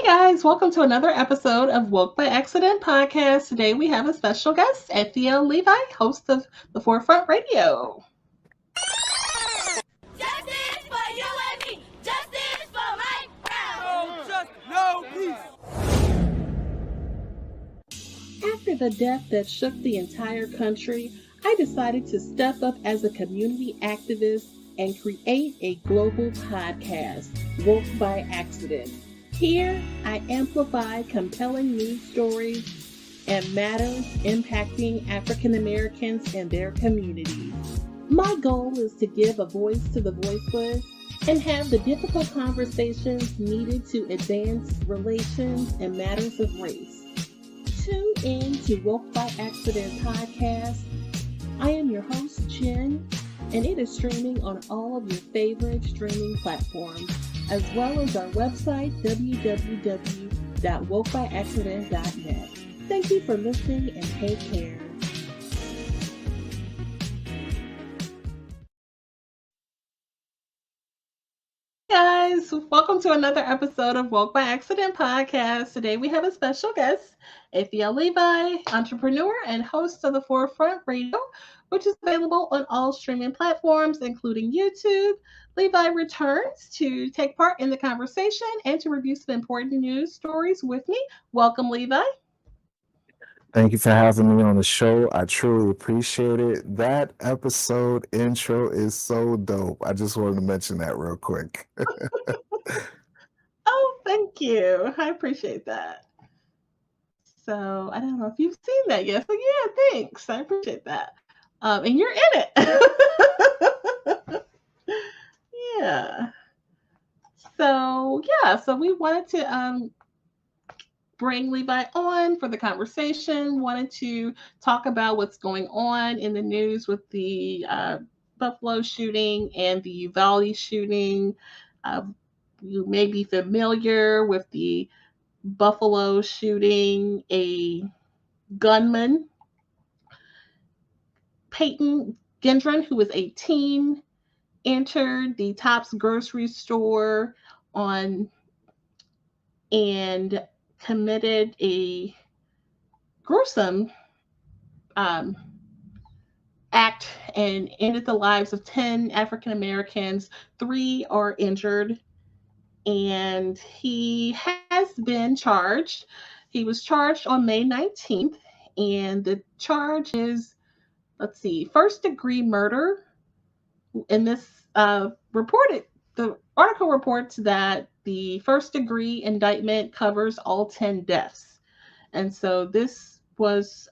guys, welcome to another episode of Woke by Accident podcast. Today we have a special guest, Ethel Levi, host of the Forefront Radio. Justice for you and me. Justice for Mike Brown. No peace. After the death that shook the entire country, I decided to step up as a community activist and create a global podcast, Woke by Accident. Here, I amplify compelling news stories and matters impacting African Americans and their communities. My goal is to give a voice to the voiceless and have the difficult conversations needed to advance relations and matters of race. Tune in to Woke by Accident podcast. I am your host, Jen, and it is streaming on all of your favorite streaming platforms, as well as our website, www.wokebyaccident.net. Thank you for listening and take care. Guys, welcome to another episode of Woke by Accident podcast. Today we have a special guest, Ethel Levi, entrepreneur and host of the Forefront Radio, which is available on all streaming platforms, including YouTube. Levi returns to take part in the conversation and to review some important news stories with me. Welcome, Levi. Thank you for having me on the show. I truly appreciate it. That episode intro is so dope. I just wanted to mention that real quick. Oh, thank you. I appreciate that. So I don't know if you've seen that yet. So yeah, thanks. I appreciate that. And you're in it. Yeah. So we wanted to bring Levi on for the conversation, wanted to talk about what's going on in the news with the Buffalo shooting and the Uvalde shooting. You may be familiar with the Buffalo shooting. A gunman, Peyton Gendron, who was 18, entered the Tops grocery store and committed a gruesome act and ended the lives of 10 African Americans. 3 are injured, and he has been charged. He was charged on May 19th, and the charge is, first-degree murder. And this the article reports that the first-degree indictment covers all 10 deaths. And so this was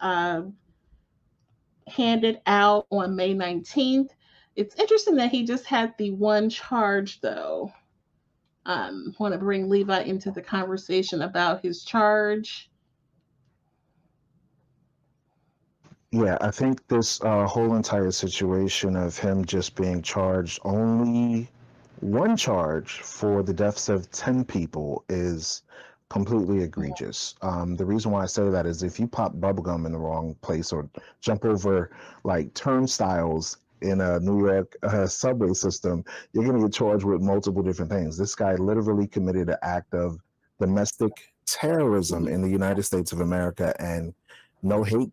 handed out on May 19th. It's interesting that he just had the one charge, though. Want to bring Levi into the conversation about his charge. Yeah, I think this whole entire situation of him just being charged only one charge for the deaths of 10 people is completely egregious. The reason why I say that is if you pop bubblegum in the wrong place or jump over like turnstiles in a New York subway system, you're going to get charged with multiple different things. This guy literally committed an act of domestic terrorism in the United States of America, and no hate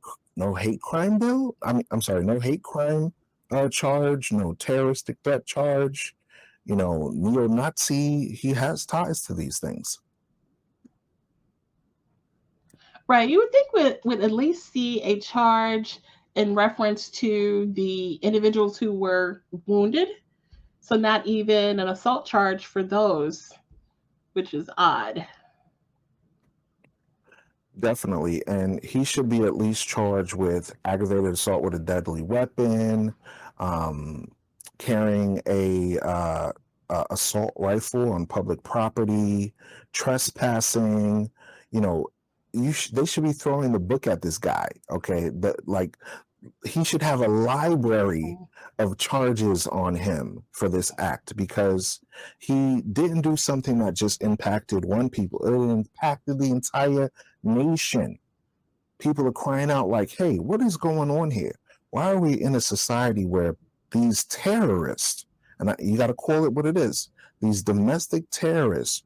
crime bill. No hate crime charge, no terroristic threat charge. Neo-Nazi. He has ties to these things. Right. You would think we'd at least see a charge in reference to the individuals who were wounded. So not even an assault charge for those, which is odd. Definitely. And he should be at least charged with aggravated assault with a deadly weapon, carrying a assault rifle on public property, trespassing. They should be throwing the book at this guy. Okay, he should have a library of charges on him for this act, because he didn't do something that just impacted one people. It impacted the entire nation. People are crying out like, hey, what is going on here? Why are we in a society where these terrorists, and you got to call it what it is, these domestic terrorists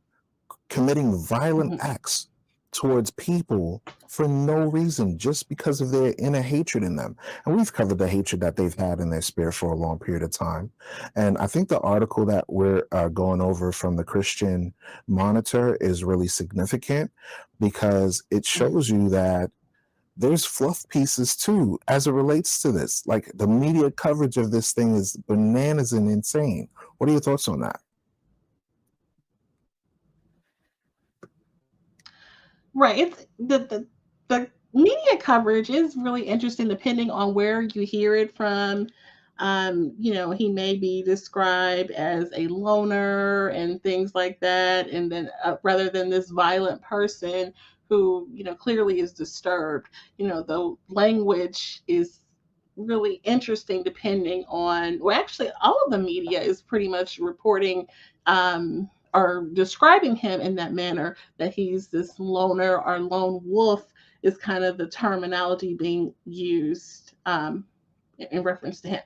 committing violent Mhm. acts towards people for no reason, just because of their inner hatred in them. And we've covered the hatred that they've had in their spirit for a long period of time. And I think the article that we're going over from the Christian Monitor is really significant because it shows you that there's fluff pieces too as it relates to this. Like the media coverage of this thing is bananas and insane. What are your thoughts on that? Right. It's the media coverage is really interesting depending on where you hear it from. He may be described as a loner and things like that, and then rather than this violent person who, clearly is disturbed. The language is really interesting depending on, well, actually, all of the media is pretty much reporting or describing him in that manner, that he's this loner or lone wolf is kind of the terminology being used in reference to him.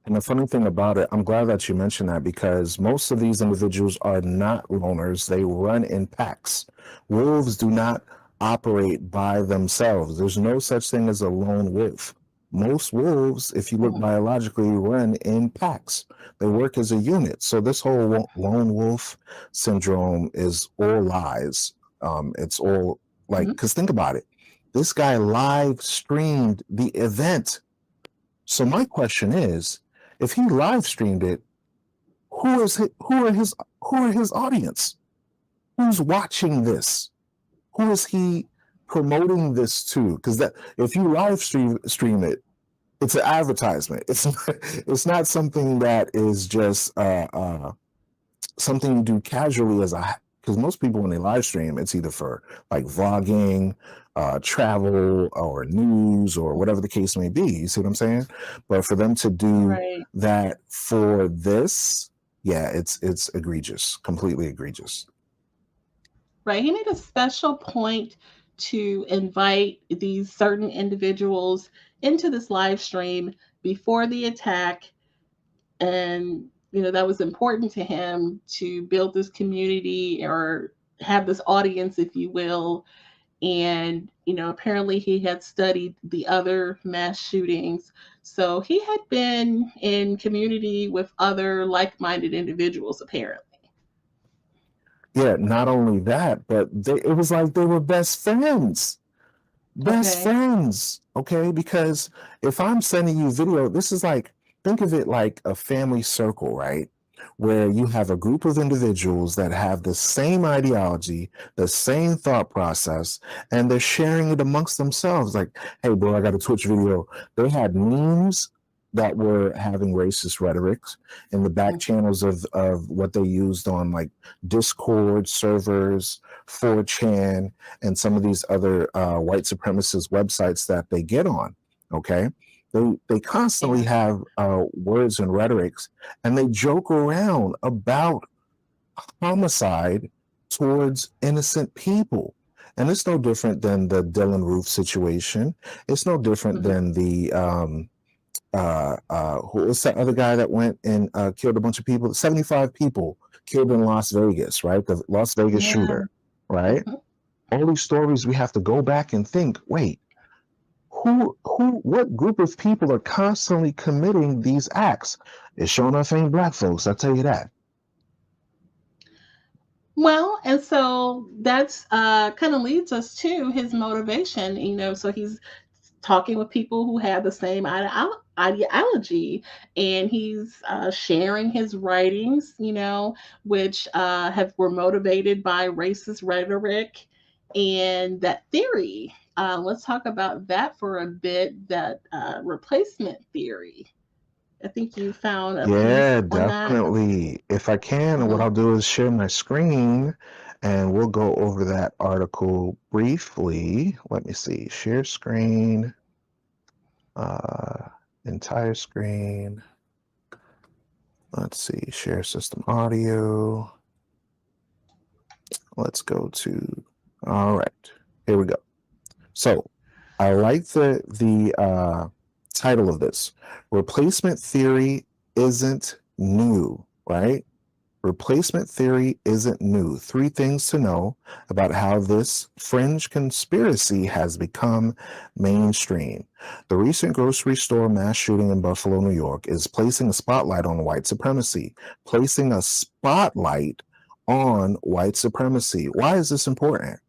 And the funny thing about it, I'm glad that you mentioned that because most of these individuals are not loners. They run in packs. Wolves do not operate by themselves. There's no such thing as a lone wolf. Most wolves, if you look Mhm. biologically, run in packs. They work as a unit. So this whole lone wolf syndrome is all lies. It's all like, Mhm. because think about it. This guy live streamed the event. So my question is, if he live streamed it, who are his audience? Who's watching this? Who is he promoting this to? Because that if you live stream it, it's an advertisement. It's not something that is just something you do casually as a, because most people when they live stream, it's either for like vlogging, travel or news or whatever the case may be. You see what I'm saying? But for them to do Right. that for this, yeah, it's egregious, completely egregious. Right. He made a special point to invite these certain individuals into this live stream before the attack. And, that was important to him to build this community or have this audience, if you will. And, apparently he had studied the other mass shootings. So he had been in community with other like minded individuals, apparently. Yeah, not only that, but it was like they were best friends. Best Okay. friends, okay? Because if I'm sending you video, this is like, think of it like a family circle, right? Where you have a group of individuals that have the same ideology, the same thought process, and they're sharing it amongst themselves. Like, hey, bro, I got a Twitch video. They had memes that were having racist rhetorics in the back Mm. channels of what they used on like Discord servers, 4chan, and some of these other white supremacist websites that they get on. Okay, they constantly Yeah. have words and rhetorics, and they joke around about homicide towards innocent people. And it's no different than the Dylan Roof situation. It's no different Mhm. than the who was that other guy that went and killed a bunch of people? 75 people killed in Las Vegas, right? The Las Vegas Yeah. shooter, right? Mhm. All these stories we have to go back and think, wait, what group of people are constantly committing these acts? It's showing enough ain't black folks, I'll tell you that. Well, and so that's kind of leads us to his motivation, so he's talking with people who have the same ideology, and he's sharing his writings, which have were motivated by racist rhetoric and that theory. Let's talk about that for a bit, that replacement theory. I think you found a piece Yeah, on that. definitely. If I can, what Mhm. I'll do is share my screen and we'll go over that article briefly. Let me see, share screen, uh, entire screen. Let's see, share system audio. Let's go to, all right, here we go. So I like the title of this. Replacement theory isn't new, right? Replacement theory isn't new. 3 things to know about how this fringe conspiracy has become mainstream. The recent grocery store mass shooting in Buffalo, New York is placing a spotlight on white supremacy. Placing a spotlight on white supremacy. Why is this important?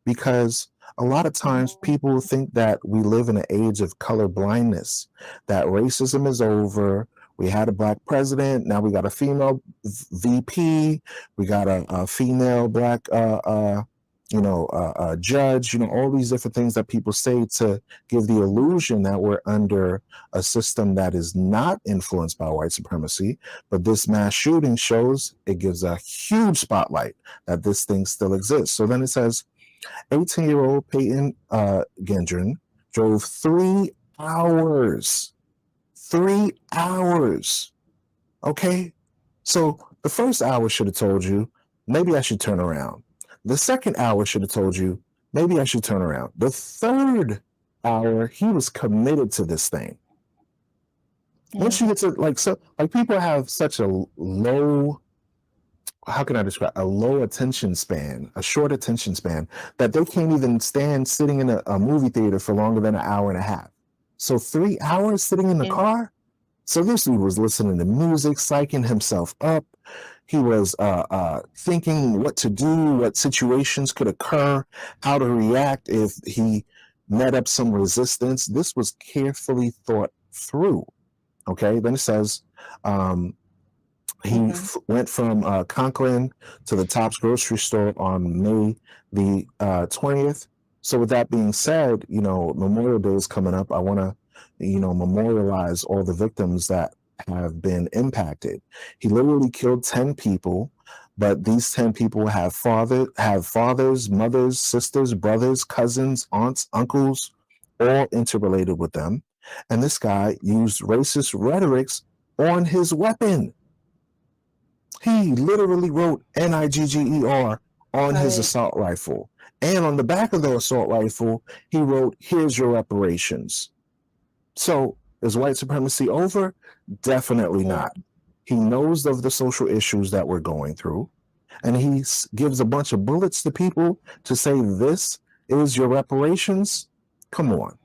Because a lot of times people think that we live in an age of color blindness, that racism is over. We had a black president. Now we got a female VP. We got a female black, judge. All these different things that people say to give the illusion that we're under a system that is not influenced by white supremacy. But this mass shooting shows, it gives a huge spotlight that this thing still exists. So then it says, 18-year-old Peyton Gendron drove 3 hours. 3 hours. Okay? So the first hour should have told you, maybe I should turn around. The second hour should have told you, maybe I should turn around. The third hour, he was committed to this thing. Once you get to, people have such a low, how can I describe, a low attention span, a short attention span, that they can't even stand sitting in a movie theater for longer than an hour and a half. So 3 hours sitting in the car? So this dude was listening to music, psyching himself up. He was thinking what to do, what situations could occur, how to react if he met up some resistance. This was carefully thought through. Okay, then it says he went from Conklin to the Tops grocery store on May the 20th. So with that being said, Memorial Day is coming up. I want to, memorialize all the victims that have been impacted. He literally killed 10 people, but these 10 people have fathers, mothers, sisters, brothers, cousins, aunts, uncles, all interrelated with them. And this guy used racist rhetorics on his weapon. He literally wrote NIGGER on his assault rifle. And on the back of the assault rifle, he wrote, "Here's your reparations." So is white supremacy over? Definitely not. He knows of the social issues that we're going through, and he gives a bunch of bullets to people to say, this is your reparations. Come on.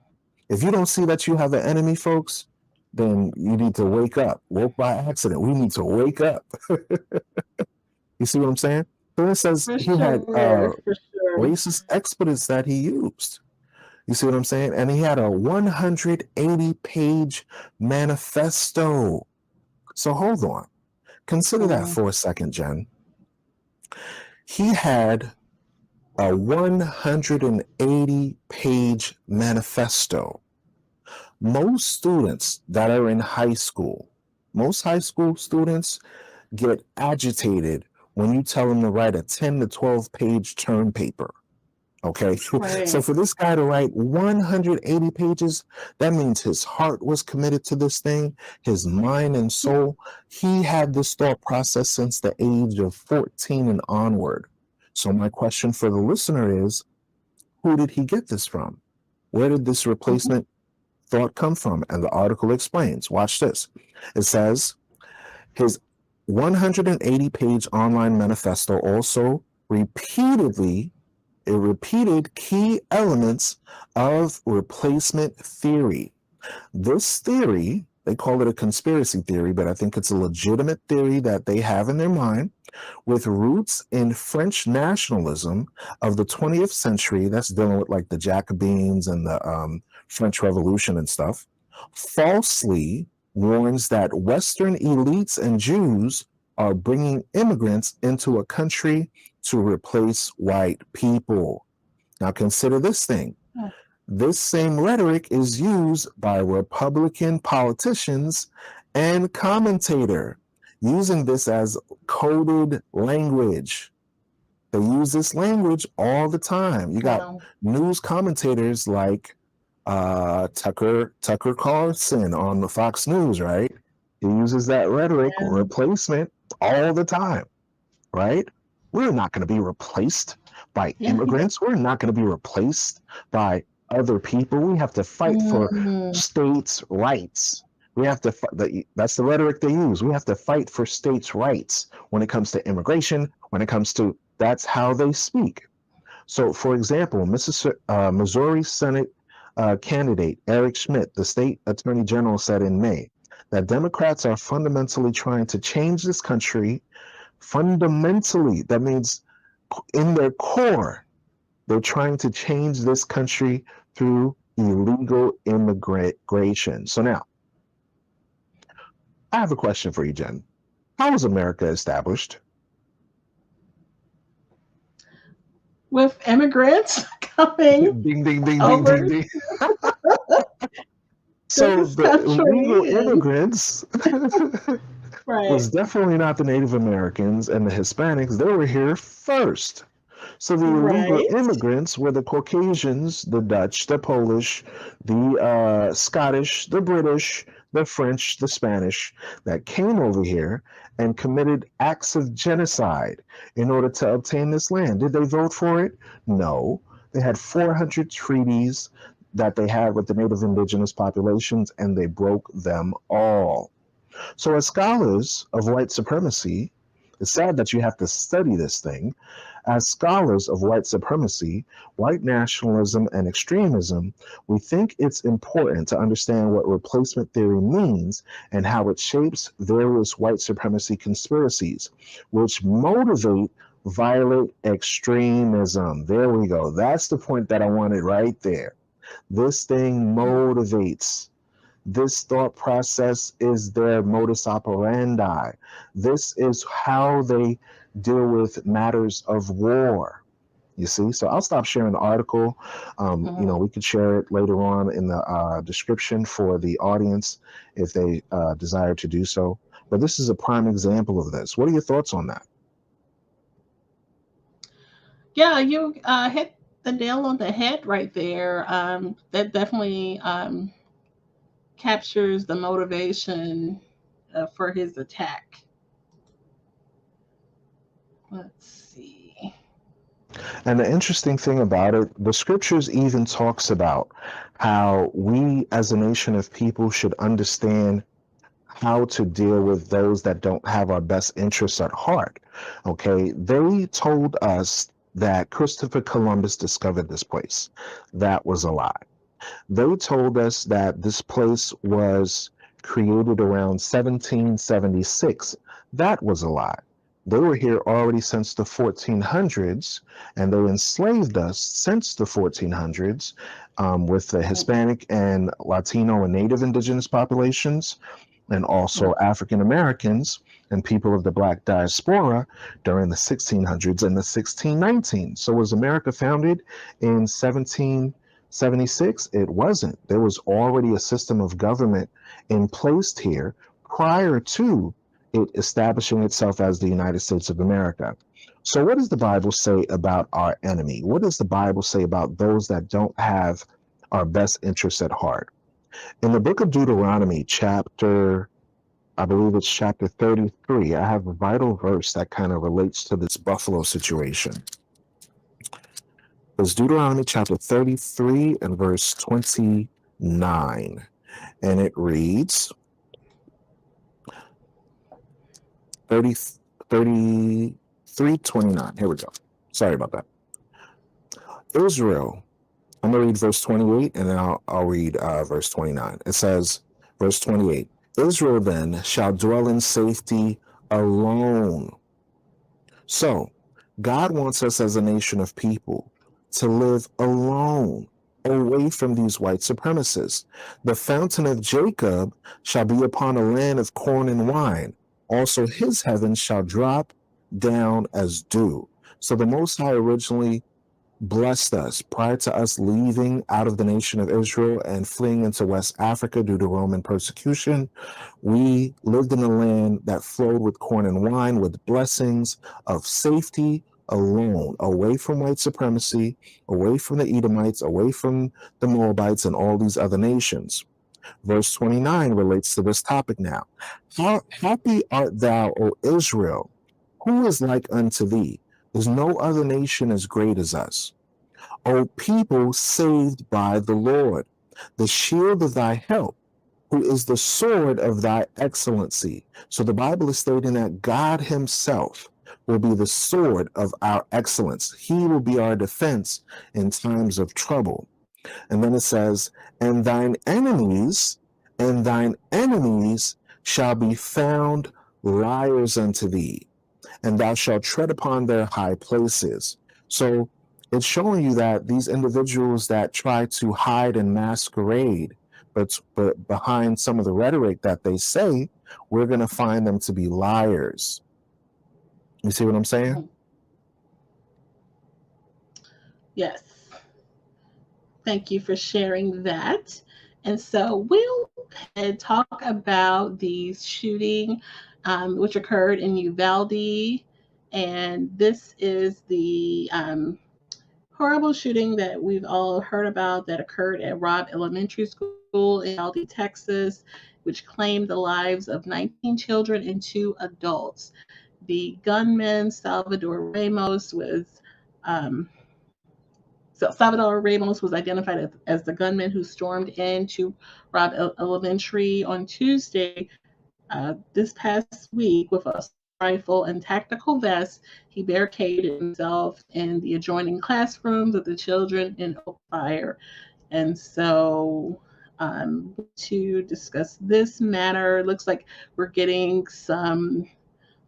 If you don't see that you have an enemy, folks, then you need to wake up. Woke by accident. We need to wake up. You see what I'm saying? So it says he had racist expletives that he used. You see what I'm saying? And he had a 180-page manifesto. So hold on. Consider that for a second, Jen. He had a 180-page manifesto. Most students that are in high school, most high school students get agitated when you tell them to write a 10 to 12-page term paper. Okay, so for this guy to write 180 pages, that means his heart was committed to this thing, his mind and soul. He had this thought process since the age of 14 and onward. So my question for the listener is, who did he get this from? Where did this replacement thought come from? And the article explains. Watch this. It says, his 180-page online manifesto also repeated key elements of replacement theory. This theory, they call it a conspiracy theory, but I think it's a legitimate theory that they have in their mind, with roots in French nationalism of the 20th century, that's dealing with like the Jacobins and the French Revolution and stuff, falsely warns that Western elites and Jews are bringing immigrants into a country to replace white people. Now consider this thing. This same rhetoric is used by Republican politicians and commentators, using this as coded language. They use this language all the time. You got news commentators like Tucker Carlson on the Fox News, right? He uses that rhetoric, replacement, all the time, right? We're not going to be replaced by immigrants. We're not going to be replaced by other people. We have to fight for states' rights. We have to that's the rhetoric they use. We have to fight for states' rights when it comes to immigration, when it comes to, that's how they speak. So, for example, Missouri Senate candidate Eric Schmidt, the state attorney general, said in May that Democrats are fundamentally trying to change this country. Fundamentally, that means in their core, they're trying to change this country through illegal immigration. So now, I have a question for you, Jen. How was America established? With immigrants coming Ding, ding, ding, ding, over ding, ding. to So this the illegal country, and immigrants right, was definitely not the Native Americans and the Hispanics. They were here first. So the illegal right, immigrants were the Caucasians, the Dutch, the Polish, the Scottish, the British, the French, the Spanish that came over here and committed acts of genocide in order to obtain this land. Did they vote for it? No. They had 400 treaties that they had with the native indigenous populations, and they broke them all. So, as scholars of white supremacy, it's sad that you have to study this thing. As scholars of white supremacy, white nationalism, and extremism, we think it's important to understand what replacement theory means and how it shapes various white supremacy conspiracies, which motivate violent extremism. There we go. That's the point that I wanted right there. This thing motivates. This thought process is their modus operandi. This is how they deal with matters of war. You see? So I'll stop sharing the article. We could share it later on in the description for the audience if they desire to do so. But this is a prime example of this. What are your thoughts on that? yeah, you hit the nail on the head right there. That definitely captures the motivation for his attack. Let's see. And the interesting thing about it, the scriptures even talks about how we as a nation of people should understand how to deal with those that don't have our best interests at heart. Okay, they told us that Christopher Columbus discovered this place. That was a lie. They told us that this place was created around 1776. That was a lie. They were here already since the 1400s, and they enslaved us since the 1400s with the Hispanic and Latino and Native indigenous populations, and also African Americans and people of the Black diaspora during the 1600s and the 1619. So was America founded in 1776? It wasn't. There was already a system of government in place here prior to it establishing itself as the United States of America. So what does the Bible say about our enemy? What does the Bible say about those that don't have our best interests at heart? In the book of Deuteronomy, I believe it's chapter 33, I have a vital verse that kind of relates to this buffalo situation. It's Deuteronomy chapter 33 and verse 29. And it reads, 33:29. Here we go. Sorry about that. Israel. I'm going to read verse 28 and then I'll read verse 29. It says, verse 28, Israel then shall dwell in safety alone. So God wants us as a nation of people to live alone, away from these white supremacists. The fountain of Jacob shall be upon a land of corn and wine. Also his heavens shall drop down as dew. So the Most High originally blessed us prior to us leaving out of the nation of Israel and fleeing into West Africa due to Roman persecution. We lived in a land that flowed with corn and wine, with blessings of safety alone, away from white supremacy, away from the Edomites, away from the Moabites and all these other nations. Verse 29 relates to this topic now. Happy art thou, O Israel, who is like unto thee? There's no other nation as great as us. O people saved by the Lord, the shield of thy help, who is the sword of thy excellency. So the Bible is stating that God himself will be the sword of our excellence. He will be our defense in times of trouble. And then it says, and thine enemies shall be found liars unto thee, and thou shalt tread upon their high places. So it's showing you that these individuals that try to hide and masquerade, but behind some of the rhetoric that they say, we're going to find them to be liars. You see what I'm saying? Yes. Thank you for sharing that. And so we'll talk about the shooting, which occurred in Uvalde. And this is the horrible shooting that we've all heard about that occurred at Robb Elementary School in Uvalde, Texas, which claimed the lives of 19 children and 2 adults. The gunman, Salvador Ramos was identified as the gunman who stormed into Robb Elementary on Tuesday this past week with a rifle and tactical vest. He barricaded himself in the adjoining classrooms of the children and opened fire. And so to discuss this matter, it looks like we're getting some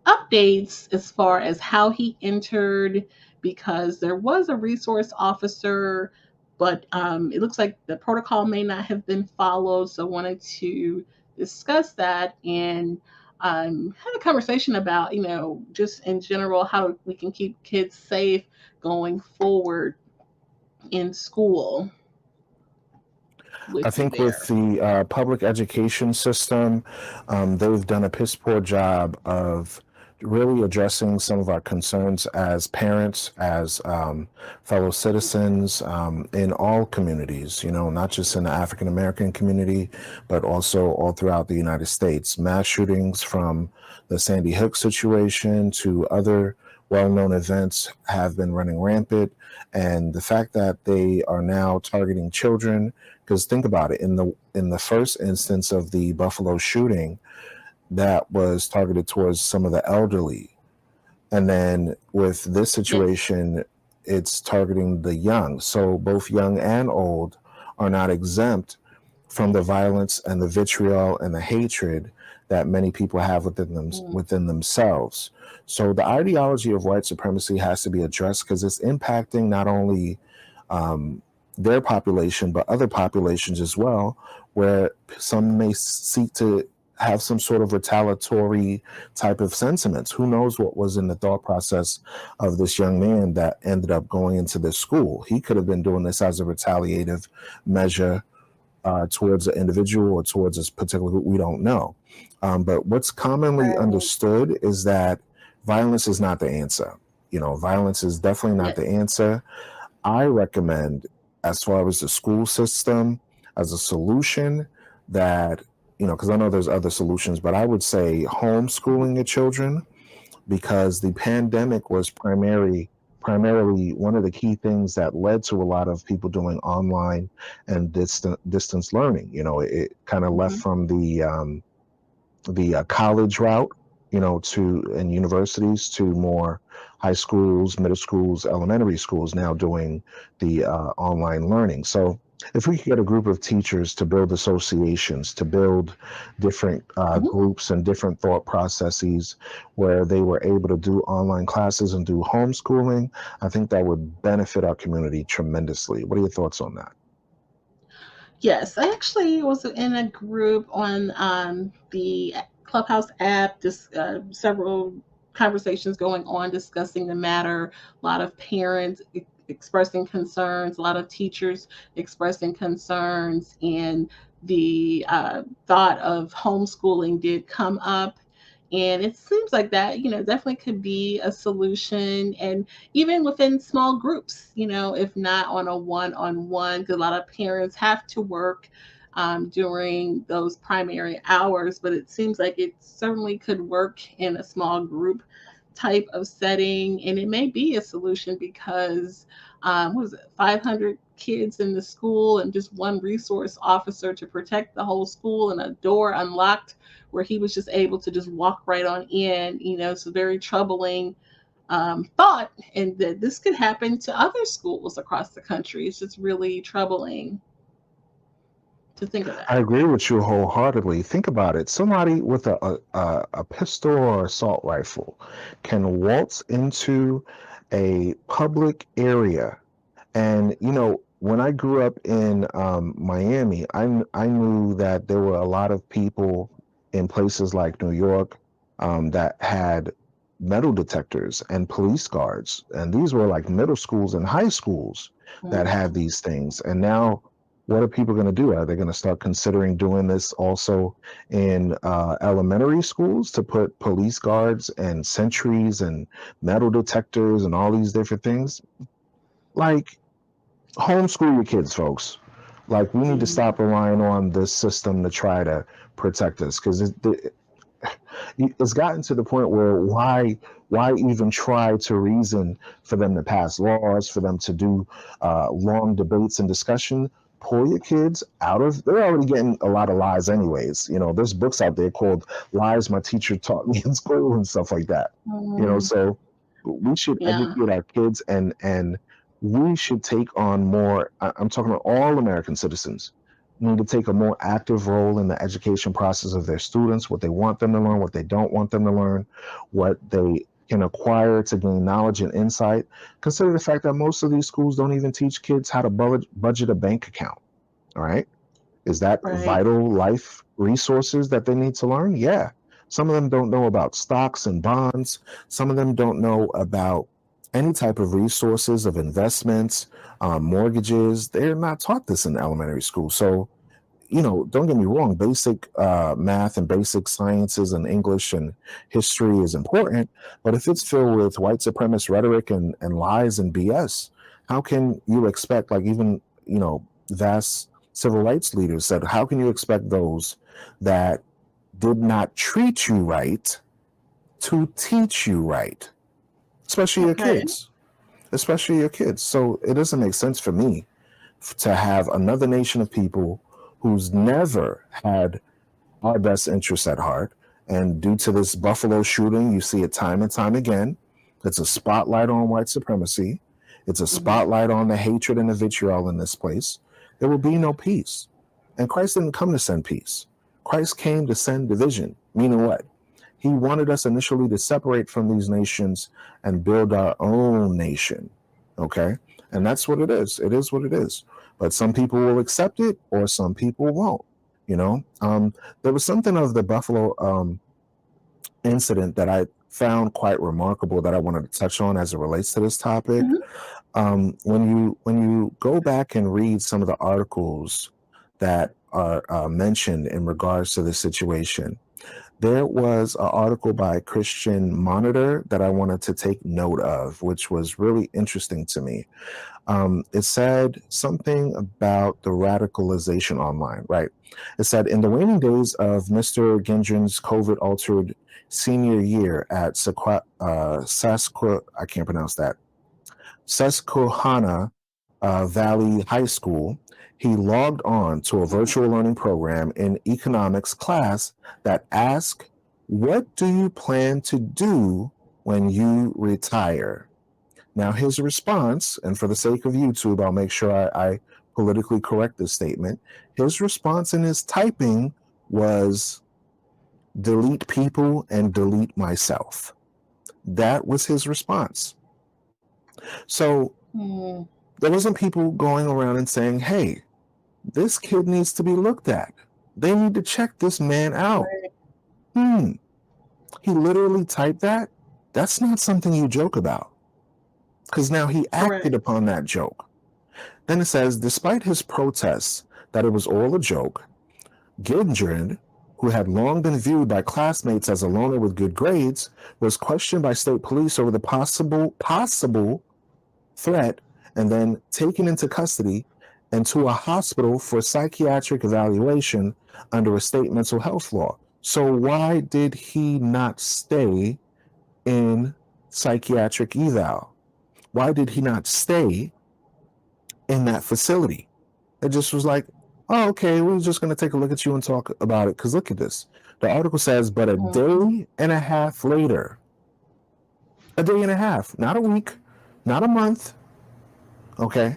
updates as far as how he entered, because there was a resource officer, but it looks like the protocol may not have been followed. So I wanted to discuss that and have a conversation about, just in general, how we can keep kids safe going forward in school. I think with the public education system, they've done a piss poor job of really addressing some of our concerns as parents, as fellow citizens in all communities, not just in the African American community, but also all throughout the United States. Mass shootings from the Sandy Hook situation to other well-known events have been running rampant. And the fact that they are now targeting children, because think about it, in the first instance of the Buffalo shooting, that was targeted towards some of the elderly. And then with this situation, it's targeting the young. So both young and old are not exempt from the violence and the vitriol and the hatred that many people have within themselves. So the ideology of white supremacy has to be addressed, because it's impacting not only their population, but other populations as well, where some may seek to have some sort of retaliatory type of sentiments. Who knows what was in the thought process of this young man that ended up going into this school? He could have been doing this as a retaliative measure towards an individual or towards a particular group. We don't know. But what's commonly understood is that violence is not the answer. Violence is definitely not the answer. I recommend, as far as the school system, as a solution, that, because I know there's other solutions, but I would say homeschooling your children, because the pandemic was primarily one of the key things that led to a lot of people doing online and distance learning. It kind of left from the college route, and universities, to more high schools, middle schools, elementary schools now doing the online learning. So if we could get a group of teachers to build associations, to build different groups and different thought processes where they were able to do online classes and do homeschooling, I think that would benefit our community tremendously. What are your thoughts on that? Yes, I actually was in a group on the Clubhouse app, several conversations going on discussing the matter, a lot of parents expressing concerns, a lot of teachers expressing concerns, and the thought of homeschooling did come up. And it seems like that, definitely could be a solution. And even within small groups, if not on a one-on-one, because a lot of parents have to work during those primary hours, but it seems like it certainly could work in a small group type of setting, and it may be a solution because what was it, 500 kids in the school and just one resource officer to protect the whole school and a door unlocked where he was just able to just walk right on in. It's a very troubling thought, and that this could happen to other schools across the country. It's just really troubling to think of I that. agree with you wholeheartedly. Think about it. Somebody with a pistol or assault rifle can waltz into a public area. And, when I grew up in Miami, I knew that there were a lot of people in places like New York that had metal detectors and police guards. And these were like middle schools and high schools that Mm. had these things. And now, what are people going to do? Are they going to start considering doing this also in elementary schools to put police guards and sentries and metal detectors and all these different things? Like, homeschool your kids, folks. Like, we need to Mhm. stop relying on this system to try to protect us, because it's gotten to the point where why even try to reason for them to pass laws, for them to do long debates and discussion? Pull your kids out of, they're already getting a lot of lies anyways. There's books out there called Lies My Teacher Taught Me in School and stuff like that. Mm. So we should Yeah. educate our kids, and we should take on more. I'm talking about all American citizens need to take a more active role in the education process of their students, what they want them to learn, what they don't want them to learn, what they can acquire to gain knowledge and insight. Consider the fact that most of these schools don't even teach kids how to budget a bank account. All right. Is that Right. vital life resources that they need to learn? Yeah. Some of them don't know about stocks and bonds. Some of them don't know about any type of resources of investments, mortgages. They're not taught this in elementary school. So, don't get me wrong, basic math and basic sciences and English and history is important. But if it's filled with white supremacist rhetoric and lies and BS, how can you expect, like, even, vast civil rights leaders said, how can you expect those that did not treat you right to teach you right? Especially your Okay. kids. Especially your kids. So it doesn't make sense for me to have another nation of people who's never had our best interests at heart. And due to this Buffalo shooting, you see it time and time again. It's a spotlight on white supremacy. It's a Mhm. spotlight on the hatred and the vitriol in this place. There will be no peace. And Christ didn't come to send peace. Christ came to send division. Meaning what? He wanted us initially to separate from these nations and build our own nation. Okay? And that's what it is. It is what it is. But some people will accept it or some people won't. There was something of the Buffalo incident that I found quite remarkable that I wanted to touch on as it relates to this topic. Mhm. When you go back and read some of the articles that are mentioned in regards to this situation, there was an article by Christian Monitor that I wanted to take note of, which was really interesting to me. It said something about the radicalization online, right? It said, in the waning days of Mr. Gendron's COVID-altered senior year at I can't pronounce that, Susquehanna Valley High School, he logged on to a virtual learning program in economics class that asked, what do you plan to do when you retire? Now, his response, and for the sake of YouTube, I'll make sure I politically correct this statement. His response in his typing was, delete people and delete myself. That was his response. So Mm. there wasn't people going around and saying, hey, this kid needs to be looked at. They need to check this man out. Right. He literally typed that. That's not something you joke about. Because now he acted Correct. upon that joke. Then it says, despite his protests that it was all a joke, Gendron, who had long been viewed by classmates as a loner with good grades, was questioned by state police over the possible threat and then taken into custody and to a hospital for psychiatric evaluation under a state mental health law. So why did he not stay in psychiatric eval? Why did he not stay in that facility? It just was like, oh, okay, we're just going to take a look at you and talk about it. Because look at this. The article says, but a day and a half later, a day and a half, not a week, not a month, okay,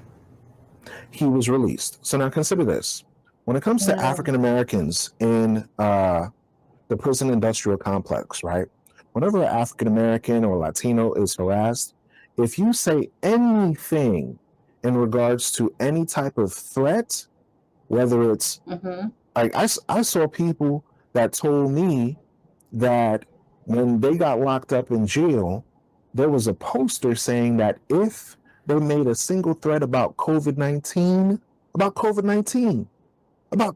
he was released. So now consider this. When it comes to African Americans in the prison industrial complex, right? Whenever an African American or Latino is harassed, if you say anything in regards to any type of threat, whether it's like I saw people that told me that when they got locked up in jail, there was a poster saying that if they made a single threat about COVID-19, about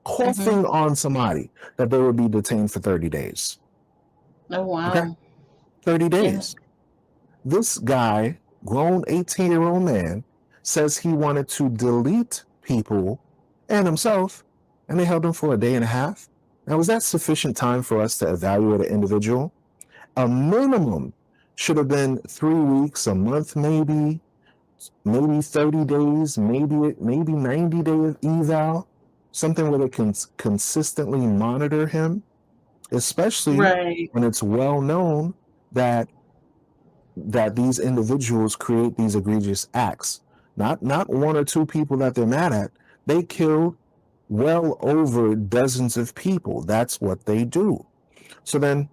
coughing on somebody, that they would be detained for 30 days. Oh, wow. Okay? 30 days. Yeah. This guy, grown 18-year-old man, says he wanted to delete people and himself, and they held him for a day and a half. Now, was that sufficient time for us to evaluate an individual? A minimum should have been 3 weeks, a month, maybe 30 days, maybe 90 days eval, something where they can consistently monitor him, especially when it's well known that these individuals create these egregious acts. Not one or two people that they're mad at. They killed well over dozens of people. That's what they do. So then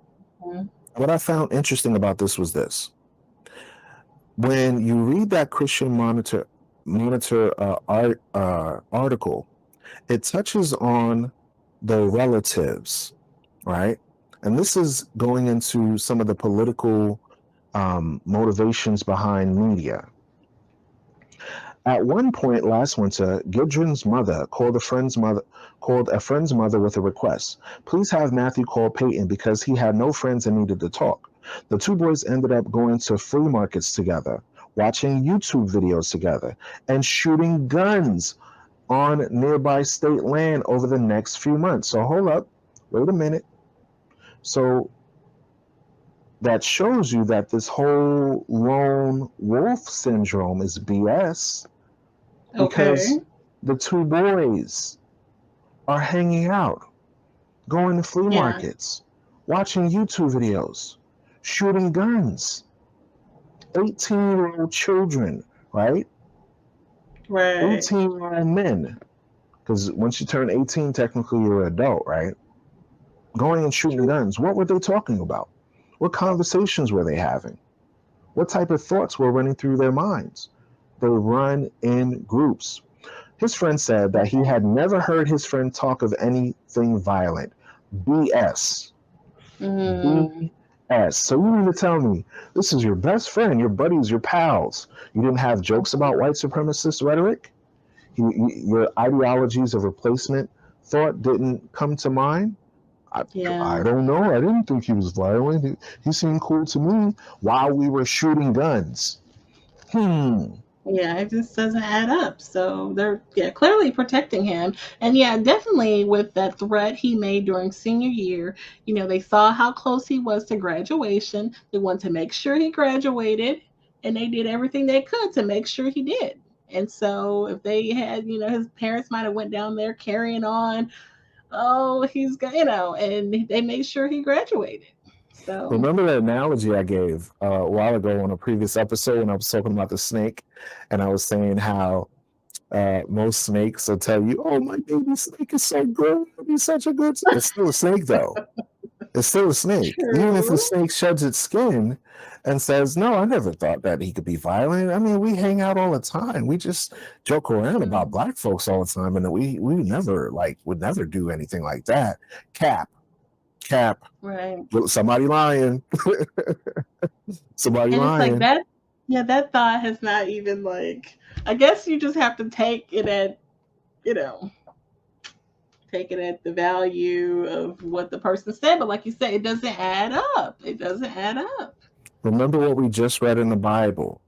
what I found interesting about this was this. When you read that Christian Monitor article, it touches on the relatives, right? And this is going into some of the political motivations behind media. At one point last winter, Gidron's mother called a friend's mother with a request. Please have Matthew call Peyton because he had no friends and needed to talk. The two boys ended up going to flea markets together, watching YouTube videos together, and shooting guns on nearby state land over the next few months. So hold up, wait a minute. So that shows you that this whole lone wolf syndrome is BS. Because the two boys are hanging out, going to flea markets, watching YouTube videos, shooting guns. 18-year-old children, right? 18-year-old men. Because once you turn 18, technically you're an adult, right? Going and shooting guns. What were they talking about? What conversations were they having? What type of thoughts were running through their minds? They run in groups. His friend said that he had never heard his friend talk of anything violent. BS. BS. So you mean to tell me this is your best friend, your buddies, your pals. You didn't have jokes about white supremacist rhetoric? Your ideologies of replacement thought didn't come to mind? I don't know. I didn't think he was violent. He seemed cool to me while we were shooting guns. Yeah, it just doesn't add up. So they're clearly protecting him. And definitely with that threat he made during senior year, they saw how close he was to graduation. They wanted to make sure he graduated, and they did everything they could to make sure he did. And so if they had, his parents might have went down there carrying on, he's got, and they made sure he graduated. So remember the analogy I gave a while ago on a previous episode when I was talking about the snake, and I was saying how most snakes will tell you, "Oh, my baby snake is so good. He's such a good." It's still a snake, though. It's still a snake. True. Even if the snake sheds its skin and says, "No, I never thought that he could be violent." I mean, we hang out all the time. We just joke around about black folks all the time, and we never would never do anything like that. Cap. Right. Somebody lying. Somebody lying. It's like that. That thought has not even I guess you just have to take it at, take it at the value of what the person said. But like you said, it doesn't add up. It doesn't add up. Remember what we just read in the Bible.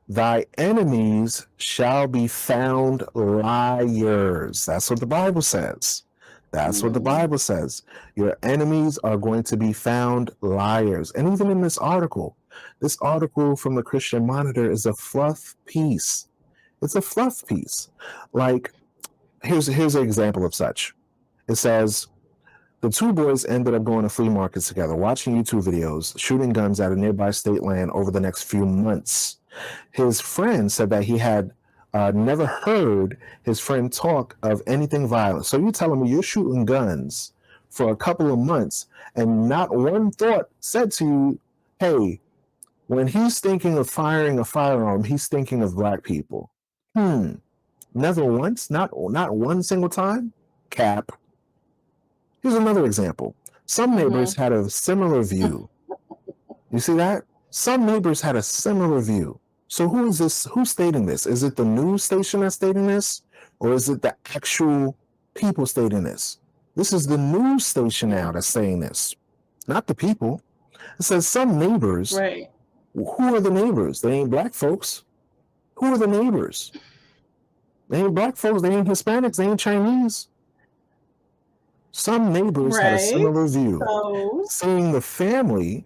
Thy enemies shall be found liars. That's what the Bible says. That's what the Bible says. Your enemies are going to be found liars. And even in this article, This article from the Christian Monitor is a fluff piece. It's a fluff piece. Like, here's an example of such. It says, the two boys ended up going to flea markets together, watching YouTube videos, shooting guns at a nearby state land over the next few months. His friend said that he had never heard his friend talk of anything violent. So you're telling me you're shooting guns for a couple of months and not one thought said to you, hey, when he's thinking of firing a firearm, he's thinking of black people. Never once? Not one single time? Cap. Here's another example. Some neighbors had a similar view. You see that? Some neighbors had a similar view. So who is this? Who's stating this? Is it the news station that's stating this? Or is it the actual people stating this? This is the news station now that's saying this, not the people. It says some neighbors. Right. Who are the neighbors? They ain't black folks. Who are the neighbors? They ain't black folks. They ain't Hispanics. They ain't Chinese. Some neighbors had a similar view, seeing the family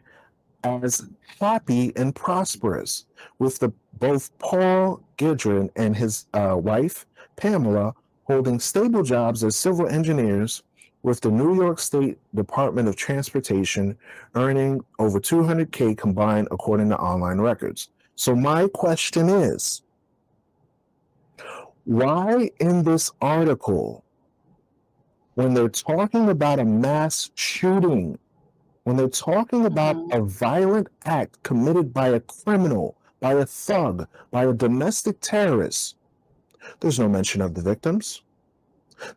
as happy and prosperous, with both Paul Gidron and his wife, Pamela, holding stable jobs as civil engineers with the New York State Department of Transportation, earning over $200K combined according to online records. So my question is, why in this article, when they're talking about a mass shooting, when they're talking about a violent act committed by a criminal, by a thug, by a domestic terrorist, there's no mention of the victims.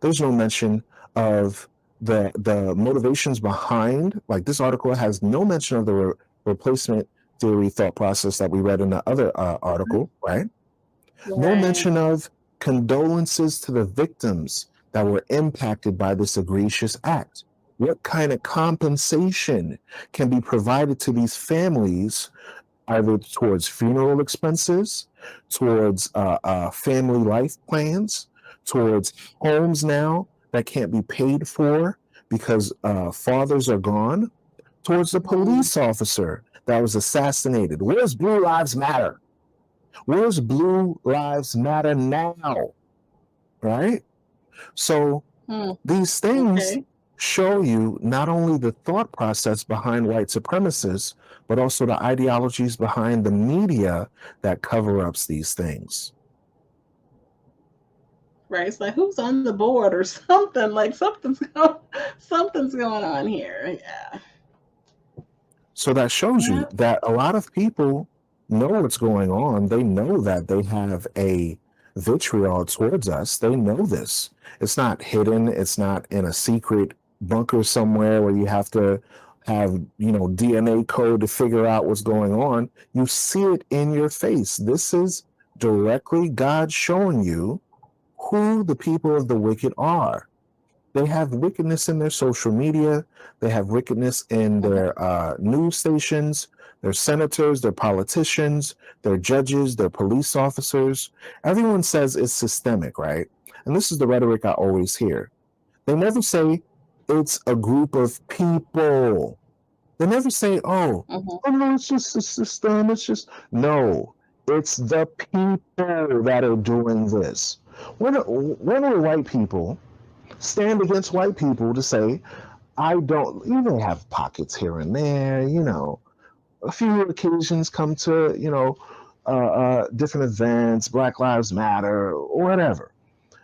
There's no mention of the motivations behind, like this article has no mention of the replacement theory thought process that we read in the other article, right? No mention of condolences to the victims that were impacted by this egregious act. What kind of compensation can be provided to these families, either towards funeral expenses, towards family life plans, towards homes now that can't be paid for because fathers are gone, towards the police officer that was assassinated? Where's Blue Lives Matter? Where's Blue Lives Matter now? Right? So these things show you not only the thought process behind white supremacists, but also the ideologies behind the media that cover up these things. Right. It's like, who's on the board or something? Like something's going on here. Yeah. So that shows you that a lot of people know what's going on. They know that they have a vitriol towards us. They know this. It's not hidden. It's not in a secret bunker somewhere where you have to have, DNA code to figure out what's going on. You see it in your face. This is directly God showing you who the people of the wicked are. They have wickedness in their social media. They have wickedness in their news stations, their senators, their politicians, their judges, their police officers. Everyone says it's systemic, right? And this is the rhetoric I always hear. They never say it's a group of people. They never say, oh no, it's just a system. It's just, no, it's the people that are doing this. When are white people stand against white people to say, I don't, they have pockets here and there, a few occasions come to, different events, Black Lives Matter, or whatever.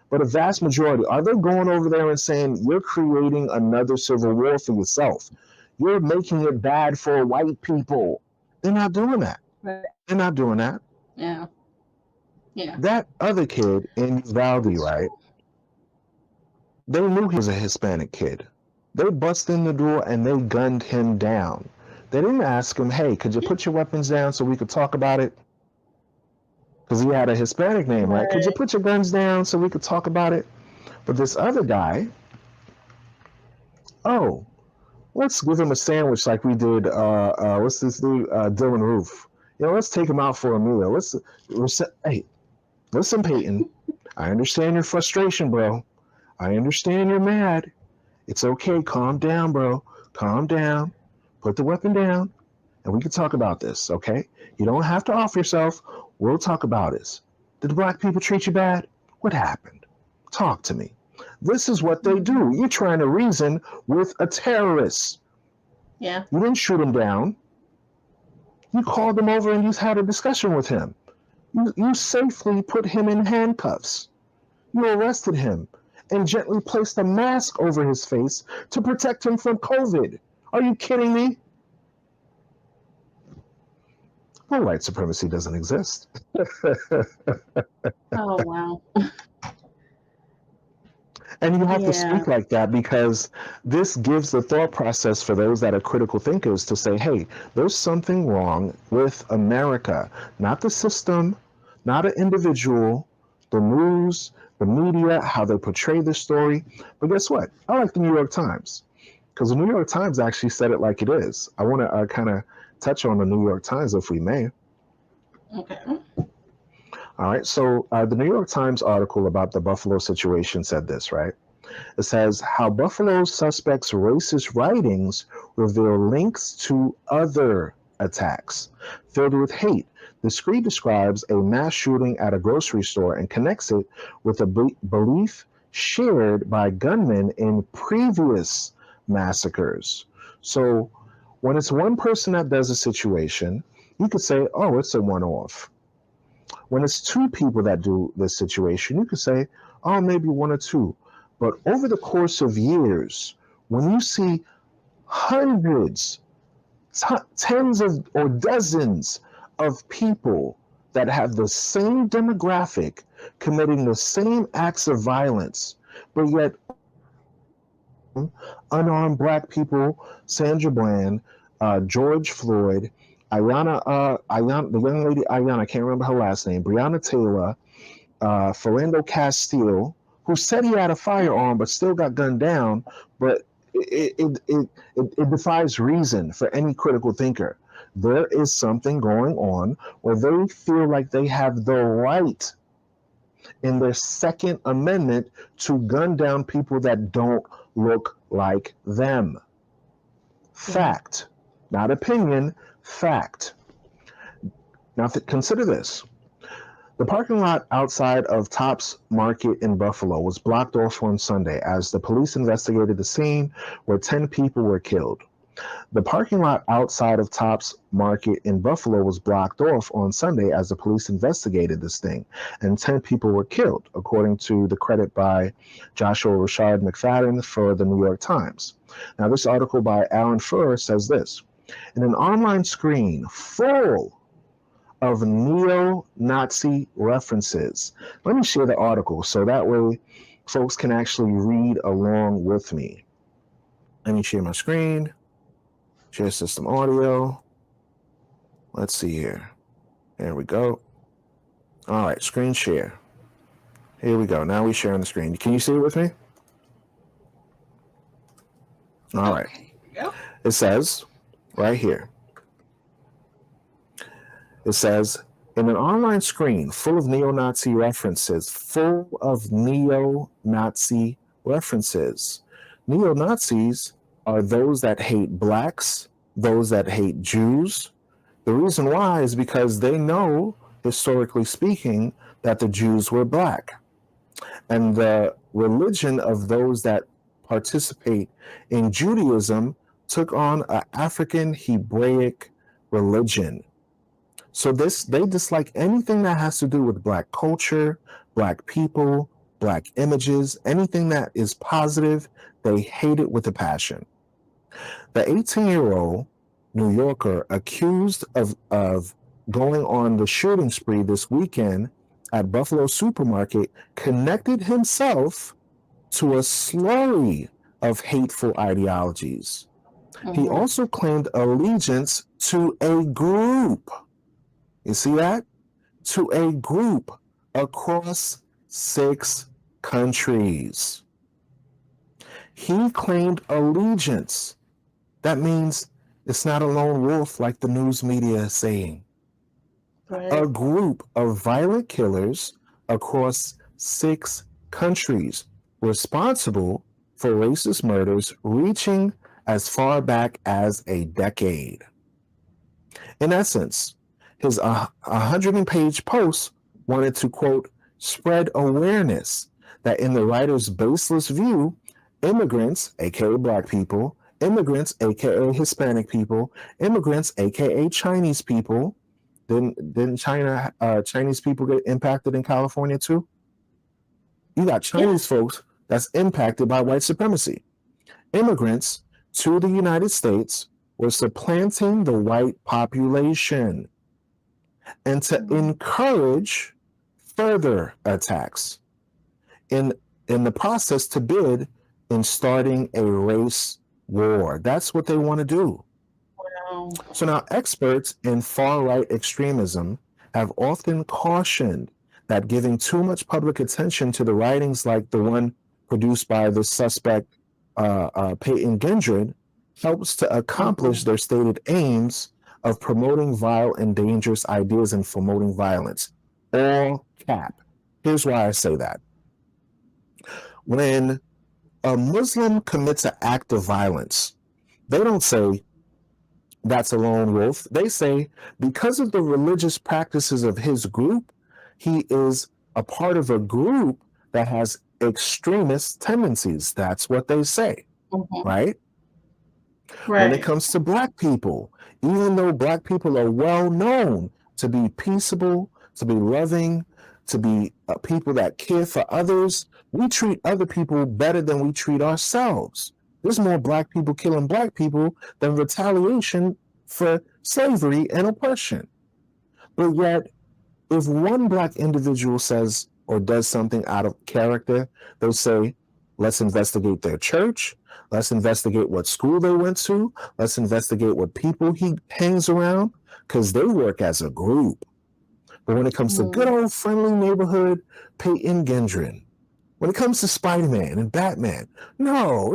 But a vast majority, are they going over there and saying, you're creating another civil war for yourself? You're making it bad for white people. They're not doing that. Right. They're not doing that. Yeah. Yeah. That other kid in Uvalde, right? They knew he was a Hispanic kid. They busted in the door and they gunned him down. They didn't ask him, hey, could you put your weapons down so we could talk about it? Because he had a Hispanic name, right? Could you put your guns down so we could talk about it? But this other guy, let's give him a sandwich like we did, what's this dude, Dylan Roof. Let's take him out for a meal. Hey, listen, Peyton, I understand your frustration, bro. I understand you're mad. It's okay. Calm down, bro. Calm down. Put the weapon down and we can talk about this, okay? You don't have to off yourself. We'll talk about this. Did the black people treat you bad? What happened? Talk to me. This is what they do. You're trying to reason with a terrorist. Yeah. You didn't shoot him down. You called him over and you had a discussion with him. You safely put him in handcuffs. You arrested him and gently placed a mask over his face to protect him from COVID. Are you kidding me? Well, white supremacy doesn't exist. Oh, wow. And you have to Yeah. speak like that because this gives the thought process for those that are critical thinkers to say, hey, there's something wrong with America, not the system, not an individual, the news, the media, how they portray this story. But guess what? I like the New York Times because the New York Times actually said it like it is. I want to kind of touch on the New York Times if we may. Okay. All right, so the New York Times article about the Buffalo situation said this, right? It says, how Buffalo suspects' racist writings reveal links to other attacks filled with hate. The screed describes a mass shooting at a grocery store and connects it with a belief shared by gunmen in previous massacres. So when it's one person that does a situation, you could say, oh, it's a one-off. When it's two people that do this situation, you could say, oh, maybe one or two. But over the course of years, when you see hundreds, tens of or dozens of people that have the same demographic committing the same acts of violence, but yet unarmed black people, Sandra Bland, George Floyd, Ayanna, the young lady Ayanna, I can't remember her last name, Breonna Taylor, Philando Castile, who said he had a firearm but still got gunned down, but it defies reason for any critical thinker. There is something going on where they feel like they have the right in their Second Amendment to gun down people that don't look like them. Fact, not opinion, fact. Now consider this. The parking lot outside of Tops Market in Buffalo was blocked off on Sunday as the police investigated the scene where 10 people were killed. The parking lot outside of Tops Market in Buffalo was blocked off on Sunday as the police investigated this thing, and 10 people were killed, according to the credit by Joshua Rashad McFadden for the New York Times. Now, this article by Aaron Furr says this: in an online screen full of neo-Nazi references. Let me share the article so that way folks can actually read along with me. Let me share my screen, share system audio. Let's see here. There we go. All right, screen share. Here we go. Now we're sharing the screen. Can you see it with me? All right. Yep. It says right here. It says, in an online screen full of neo-Nazi references, Neo-Nazis are those that hate blacks, those that hate Jews. The reason why is because they know, historically speaking, that the Jews were black. And the religion of those that participate in Judaism took on an African Hebraic religion. So they dislike anything that has to do with black culture, black people, black images, anything that is positive, they hate it with a passion. The 18-year-old New Yorker accused of going on the shooting spree this weekend at Buffalo Supermarket connected himself to a slurry of hateful ideologies. He also claimed allegiance to a group. You see that? To a group across 6 countries. He claimed allegiance. That means it's not a lone wolf like the news media is saying. Right. A group of violent killers across 6 countries responsible for racist murders reaching as far back as a decade. In essence, his 100-page post wanted to, quote, spread awareness that in the writer's baseless view, immigrants, aka Black people, immigrants, aka Hispanic people, immigrants, aka Chinese people, didn't Chinese people get impacted in California too? You got Chinese folks that's impacted by white supremacy. Immigrants to the United States were supplanting the white population and to encourage further attacks in the process to bid in starting a race war. That's what they want to do. Wow. So now experts in far-right extremism have often cautioned that giving too much public attention to the writings like the one produced by the suspect Peyton Gendron helps to accomplish their stated aims of promoting vile and dangerous ideas and promoting violence. All cap. Here's why I say that. When a Muslim commits an act of violence, they don't say that's a lone wolf. They say because of the religious practices of his group, he is a part of a group that has extremist tendencies. That's what they say, right? When it comes to Black people, even though Black people are well known to be peaceable, to be loving, to be people that care for others, we treat other people better than we treat ourselves. There's more Black people killing Black people than retaliation for slavery and oppression. But yet, if one Black individual says or does something out of character, they'll say, let's investigate their church. Let's investigate what school they went to. Let's investigate what people he hangs around, because they work as a group. But when it comes to good old friendly neighborhood Peyton Gendron, when it comes to Spider-Man and Batman, no.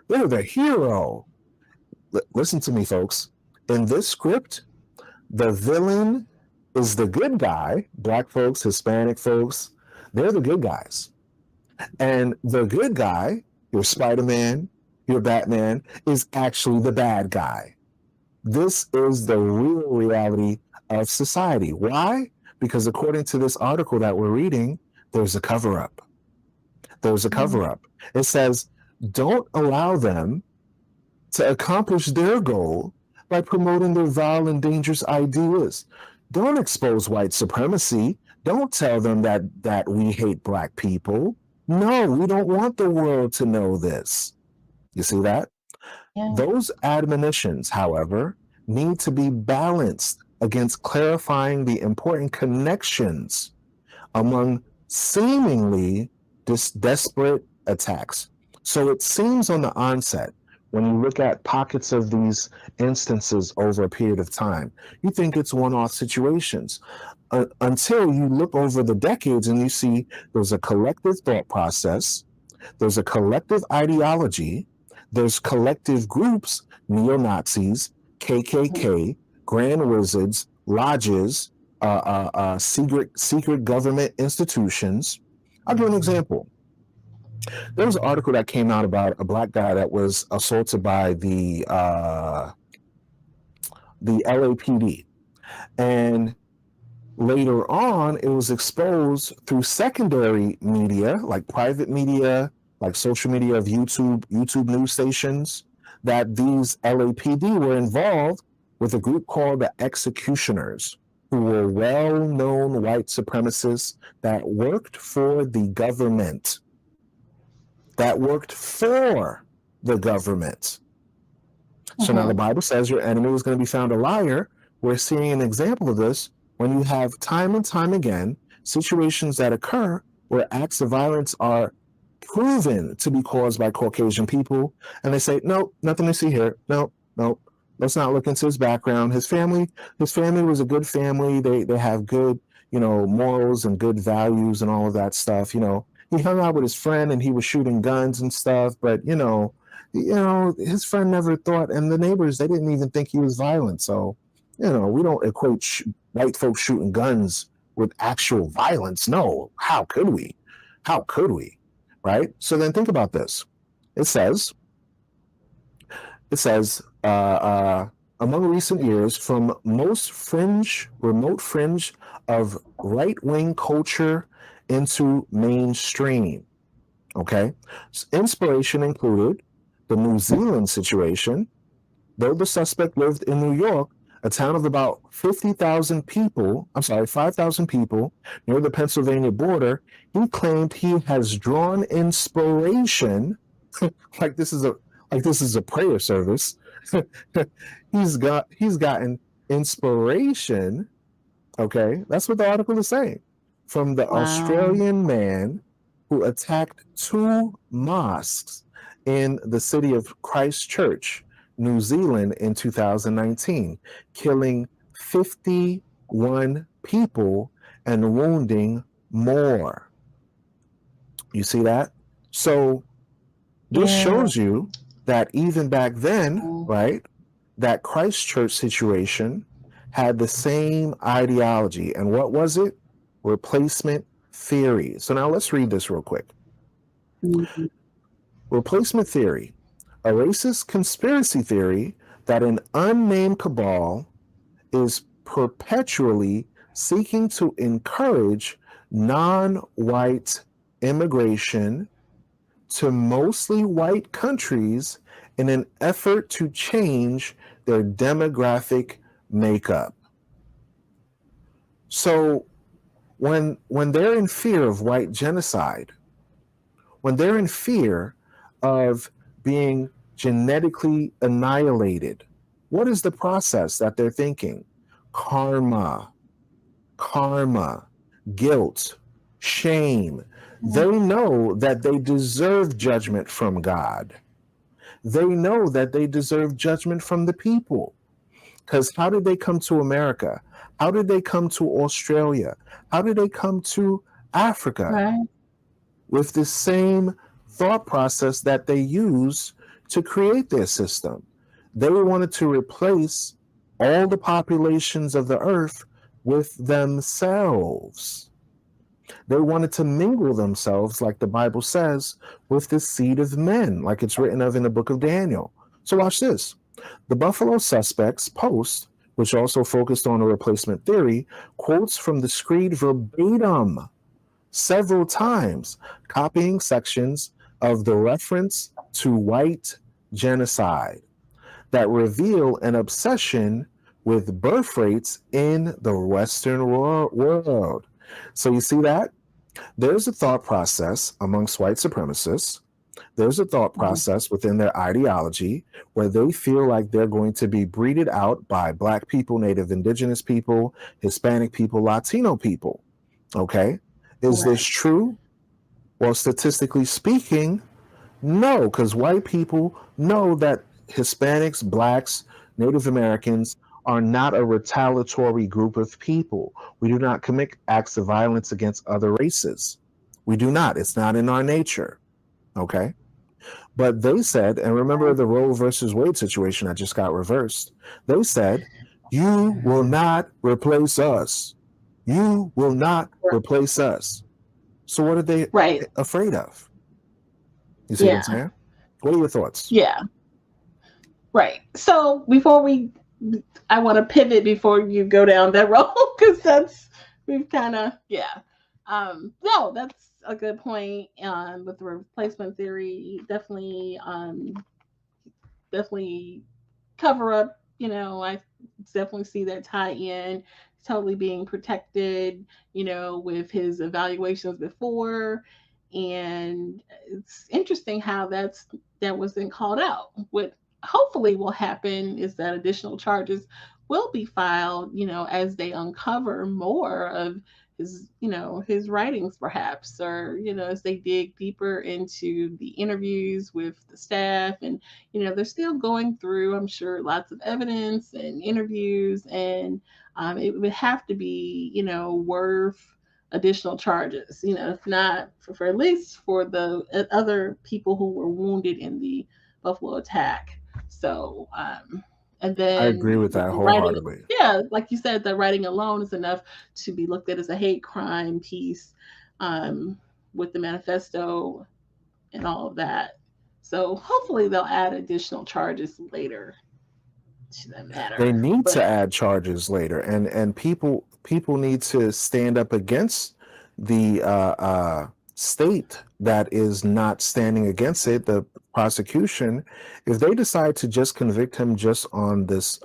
They're the hero. Listen to me, folks. In this script, the villain is the good guy. Black folks, Hispanic folks, they're the good guys. And the good guy, your Spider-Man, your Batman, is actually the bad guy. This is the real reality of society. Why? Because according to this article that we're reading, there's a cover-up. There's a cover-up. It says, don't allow them to accomplish their goal by promoting their vile and dangerous ideas. Don't expose white supremacy. Don't tell them that we hate Black people. No, we don't want the world to know this. You see that? Yeah. Those admonitions, however, need to be balanced against clarifying the important connections among seemingly desperate attacks. So it seems on the onset, when you look at pockets of these instances over a period of time, you think it's one-off situations until you look over the decades and you see there's a collective thought process, there's a collective ideology, there's collective groups, neo-Nazis, KKK, Grand Wizards, lodges, secret government institutions. I'll give an example. There was an article that came out about a Black guy that was assaulted by the LAPD. And later on, it was exposed through secondary media, like private media, like social media of YouTube news stations, that these LAPD were involved with a group called the Executioners, who were well-known white supremacists that worked for the government. So now the Bible says your enemy is going to be found a liar. We're seeing an example of this when you have time and time again situations that occur where acts of violence are proven to be caused by Caucasian people, and they say, nope, nothing to see here. Nope. Let's not look into his background. His family was a good family. They have good, morals and good values and all of that stuff. He hung out with his friend and he was shooting guns and stuff, but his friend never thought, and the neighbors, they didn't even think he was violent. So, we don't equate white folks shooting guns with actual violence. No, how could we? Right? So then think about this. It says, among recent years from remote fringe of right-wing culture into mainstream. Okay. Inspiration included the New Zealand situation. Though the suspect lived in New York, a town of about 5,000 people near the Pennsylvania border, he claimed he has drawn inspiration like this is a prayer service. he's gotten inspiration, okay? That's what the article is saying. From the Australian man who attacked 2 mosques in the city of Christchurch, New Zealand in 2019, killing 51 people and wounding more. You see that? So this shows you that even back then, right, that Christchurch situation had the same ideology. And what was it? Replacement theory. So now let's read this real quick. Mhm. Replacement theory, a racist conspiracy theory that an unnamed cabal is perpetually seeking to encourage non-white immigration to mostly white countries in an effort to change their demographic makeup. So when they're in fear of white genocide, when they're in fear of being genetically annihilated, what is the process that they're thinking? Karma, guilt, shame. They know that they deserve judgment from God. They know that they deserve judgment from the people. Because how did they come to America? How did they come to Australia? How did they come to Africa? Right. With the same thought process that they use to create their system. They wanted to replace all the populations of the earth with themselves. They wanted to mingle themselves, like the Bible says, with the seed of men, like it's written of in the book of Daniel. So watch this. The Buffalo Suspects post, which also focused on a replacement theory, quotes from the screed verbatim several times, copying sections of the reference to white genocide that reveal an obsession with birth rates in the Western world. So you see that? There's a thought process amongst white supremacists. There's a thought process within their ideology where they feel like they're going to be breeded out by Black people, Native Indigenous people, Hispanic people, Latino people. Okay? Is this true? Well, statistically speaking, no, because white people know that Hispanics, Blacks, Native Americans are not a retaliatory group of people. We do not commit acts of violence against other races. We do not. It's not in our nature. Okay? But they said, and remember the Roe versus Wade situation that just got reversed. They said, you will not replace us. You will not replace us. So what are they afraid of? You see what I'm saying? What are your thoughts? Yeah. Right. So I want to pivot before you go down that road because we've kind of, no, that's a good point. With the replacement theory, definitely cover up. I definitely see that tie in, totally being protected. With his evaluations before, and it's interesting how that wasn't called out. What hopefully will happen is that additional charges will be filed, as they uncover more of his writings perhaps, or, as they dig deeper into the interviews with the staff. And, they're still going through, I'm sure, lots of evidence and interviews, and it would have to be, worth additional charges, if not for at least for the other people who were wounded in the Buffalo attack. So, and then I agree with that wholeheartedly. Like you said, the writing alone is enough to be looked at as a hate crime piece, with the manifesto and all of that. So hopefully they'll add additional charges later. Shouldn't matter. They need But to add charges later, and people need to stand up against the state that is not standing against it. The prosecution, if they decide to just convict him just on this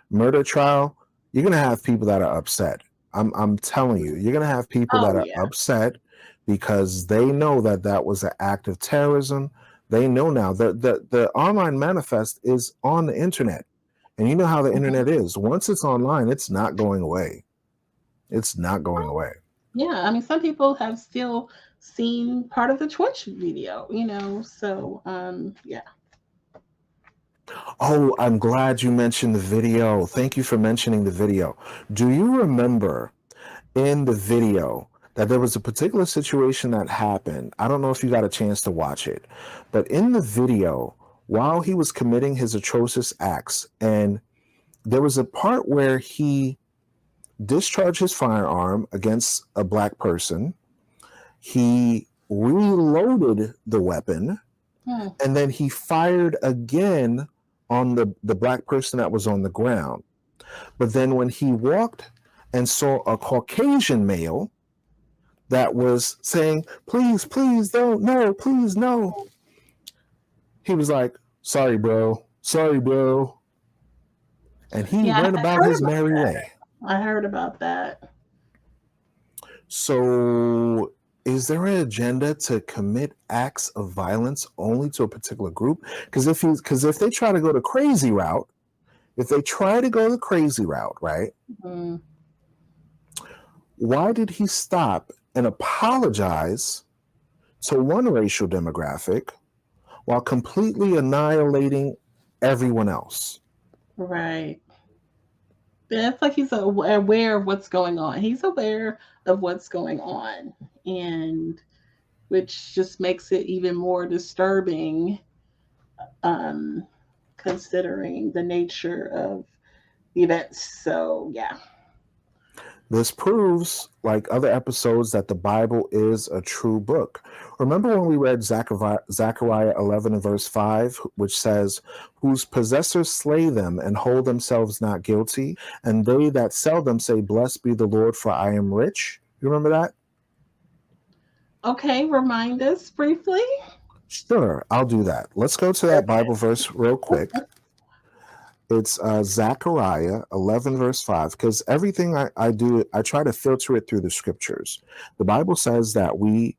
murder trial, you're gonna have people that are upset. I'm telling you, you're gonna have people that are upset because they know that that was an act of terrorism. They know now that the online manifest is on the internet. And you know how the internet is. Once it's online, it's not going away. It's not going away. Yeah, I mean, some people have still seen part of the Twitch video, so yeah. Oh, I'm glad you mentioned the video. Thank you for mentioning the video. Do you remember in the video that there was a particular situation that happened? I don't know if you got a chance to watch it, but in the video, while he was committing his atrocious acts, and there was a part where he discharged his firearm against a black person, he reloaded the weapon, and then he fired again on the black person that was on the ground. But then when he walked and saw a Caucasian male that was saying, please, don't, no, please, no, he was like, sorry, bro. And he went about his merry way. I heard about that. So is there an agenda to commit acts of violence only to a particular group? Because if they try to go the crazy route, right? Mm-hmm. Why did he stop and apologize to one racial demographic while completely annihilating everyone else? Right. It's like he's aware of what's going on. He's aware of what's going on, and which just makes it even more disturbing, considering the nature of the events. So, yeah. This proves, like other episodes, that the Bible is a true book. Remember when we read Zechariah 11 and verse 5, which says, whose possessors slay them and hold themselves not guilty, and they that sell them say, blessed be the Lord, for I am rich. You remember that? Okay, remind us briefly. Sure, I'll do that. Let's go to that Bible verse real quick. It's Zechariah 11 verse 5, because everything I do, I try to filter it through the scriptures. The Bible says that we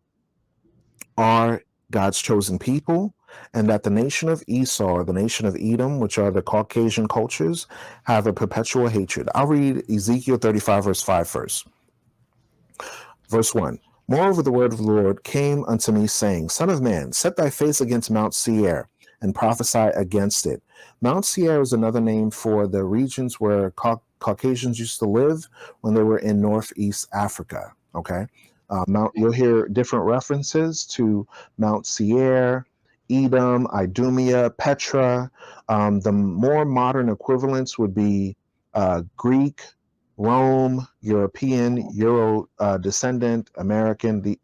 are God's chosen people, and that the nation of Esau, or the nation of Edom, which are the Caucasian cultures, have a perpetual hatred. I'll read Ezekiel 35 verse 5 first. Verse 1. Moreover, the word of the Lord came unto me, saying, Son of man, set thy face against Mount Seir, and prophesy against it. Mount Seir is another name for the regions where Caucasians used to live when they were in Northeast Africa. Okay, you'll hear different references to Mount Seir, Edom, Idumea, Petra. The more modern equivalents would be Greek, Rome, European, Euro descendant, American,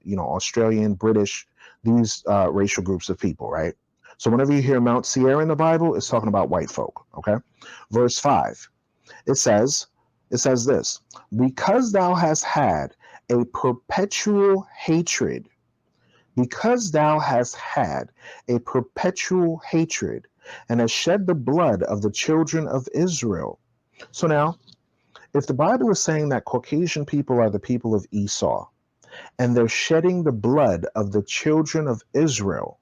Australian, British, these racial groups of people, right? So whenever you hear Mount Seir in the Bible, it's talking about white folk, okay? Verse 5, it says this, because thou hast had a perpetual hatred, and hast shed the blood of the children of Israel. So now, if the Bible is saying that Caucasian people are the people of Esau, and they're shedding the blood of the children of Israel,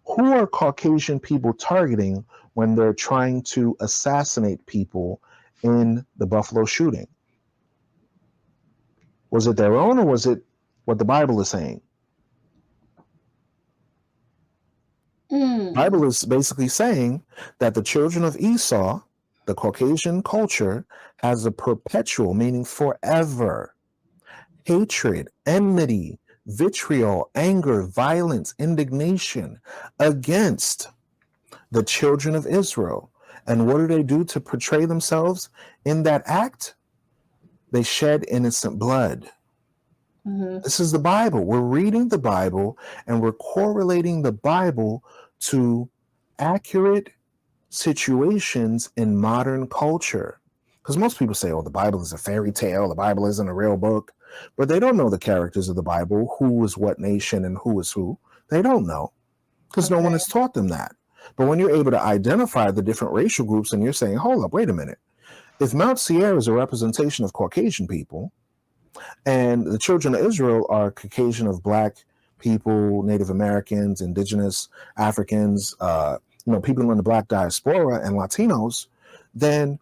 who are Caucasian people targeting when they're trying to assassinate people in the Buffalo shooting? Was it their own, or was it what the Bible is saying? The Bible is basically saying that the children of Esau, the Caucasian culture, has a perpetual, meaning forever, hatred, enmity, vitriol, anger, violence, indignation against the children of Israel. And what do they do to portray themselves in that act? They shed innocent blood. Mm-hmm. This is the Bible. We're reading the Bible, and we're correlating the Bible to accurate situations in modern culture. Because most people say, oh, the Bible is a fairy tale, the Bible isn't a real book, but they don't know the characters of the Bible, who is what nation and who is who. They don't know because no one has taught them that. But when you're able to identify the different racial groups and you're saying, hold up, wait a minute. If Mount Seir is a representation of Caucasian people and the children of Israel are Caucasian of Black people, Native Americans, Indigenous Africans, people in the Black diaspora and Latinos, then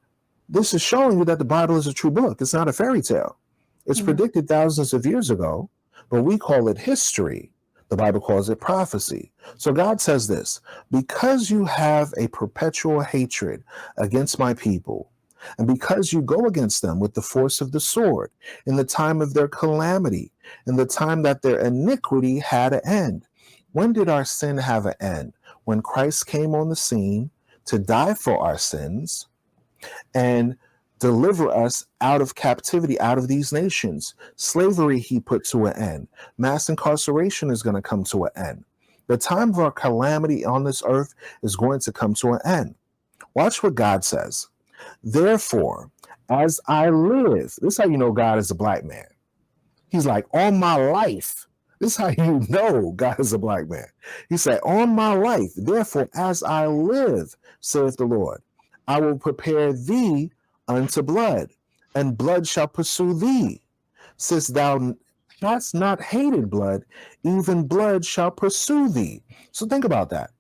this is showing you that the Bible is a true book. It's not a fairy tale. It's predicted thousands of years ago, but we call it history. The Bible calls it prophecy. So God says this, because you have a perpetual hatred against my people, and because you go against them with the force of the sword in the time of their calamity, in the time that their iniquity had an end. When did our sin have an end? When Christ came on the scene to die for our sins and deliver us out of captivity, out of these nations. Slavery he put to an end. Mass incarceration is going to come to an end. The time of our calamity on this earth is going to come to an end. Watch what God says. Therefore, as I live, this is how you know God is a Black man. He's like, all my life. This is how you know God is a Black man. He said, on my life, therefore, as I live, saith the Lord, I will prepare thee unto blood, and blood shall pursue thee. Since thou hast not hated blood, even blood shall pursue thee. So think about that.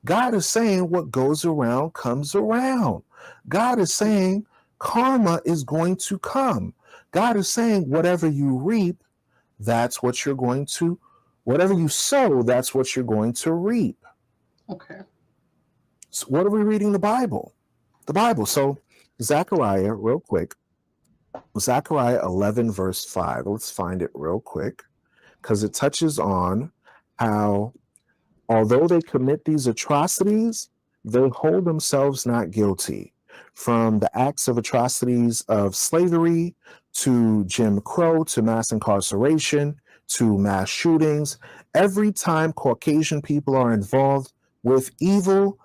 God is saying what goes around comes around. God is saying karma is going to come. God is saying whatever you reap, that's what you're going to, whatever you sow, that's what you're going to reap. Okay. So what are we reading the Bible? The Bible. So Zechariah, real quick. Zechariah 11, verse 5. Let's find it real quick because it touches on how, although they commit these atrocities, they hold themselves not guilty. From the acts of atrocities of slavery to Jim Crow to mass incarceration to mass shootings, every time Caucasian people are involved with evil,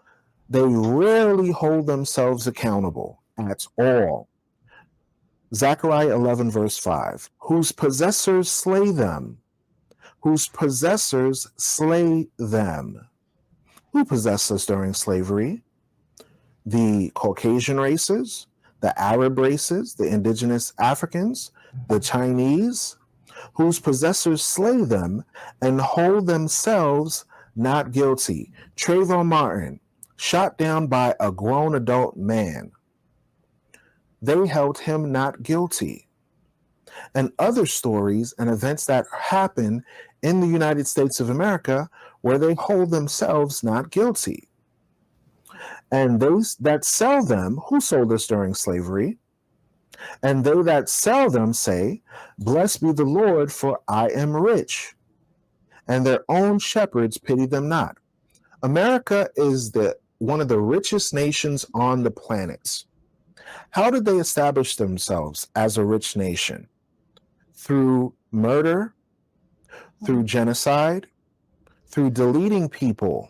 they rarely hold themselves accountable at all. Zechariah 11, verse 5, whose possessors slay them, whose possessors slay them. Who possessed us during slavery? The Caucasian races, the Arab races, the indigenous Africans, the Chinese, whose possessors slay them and hold themselves not guilty. Trayvon Martin, shot down by a grown adult man. They held him not guilty. And other stories and events that happen in the United States of America where they hold themselves not guilty. And those that sell them, who sold us during slavery, and they that sell them say, blessed be the Lord, for I am rich. And their own shepherds pity them not. America is one of the richest nations on the planet. How did they establish themselves as a rich nation? Through murder, through genocide, through deleting people.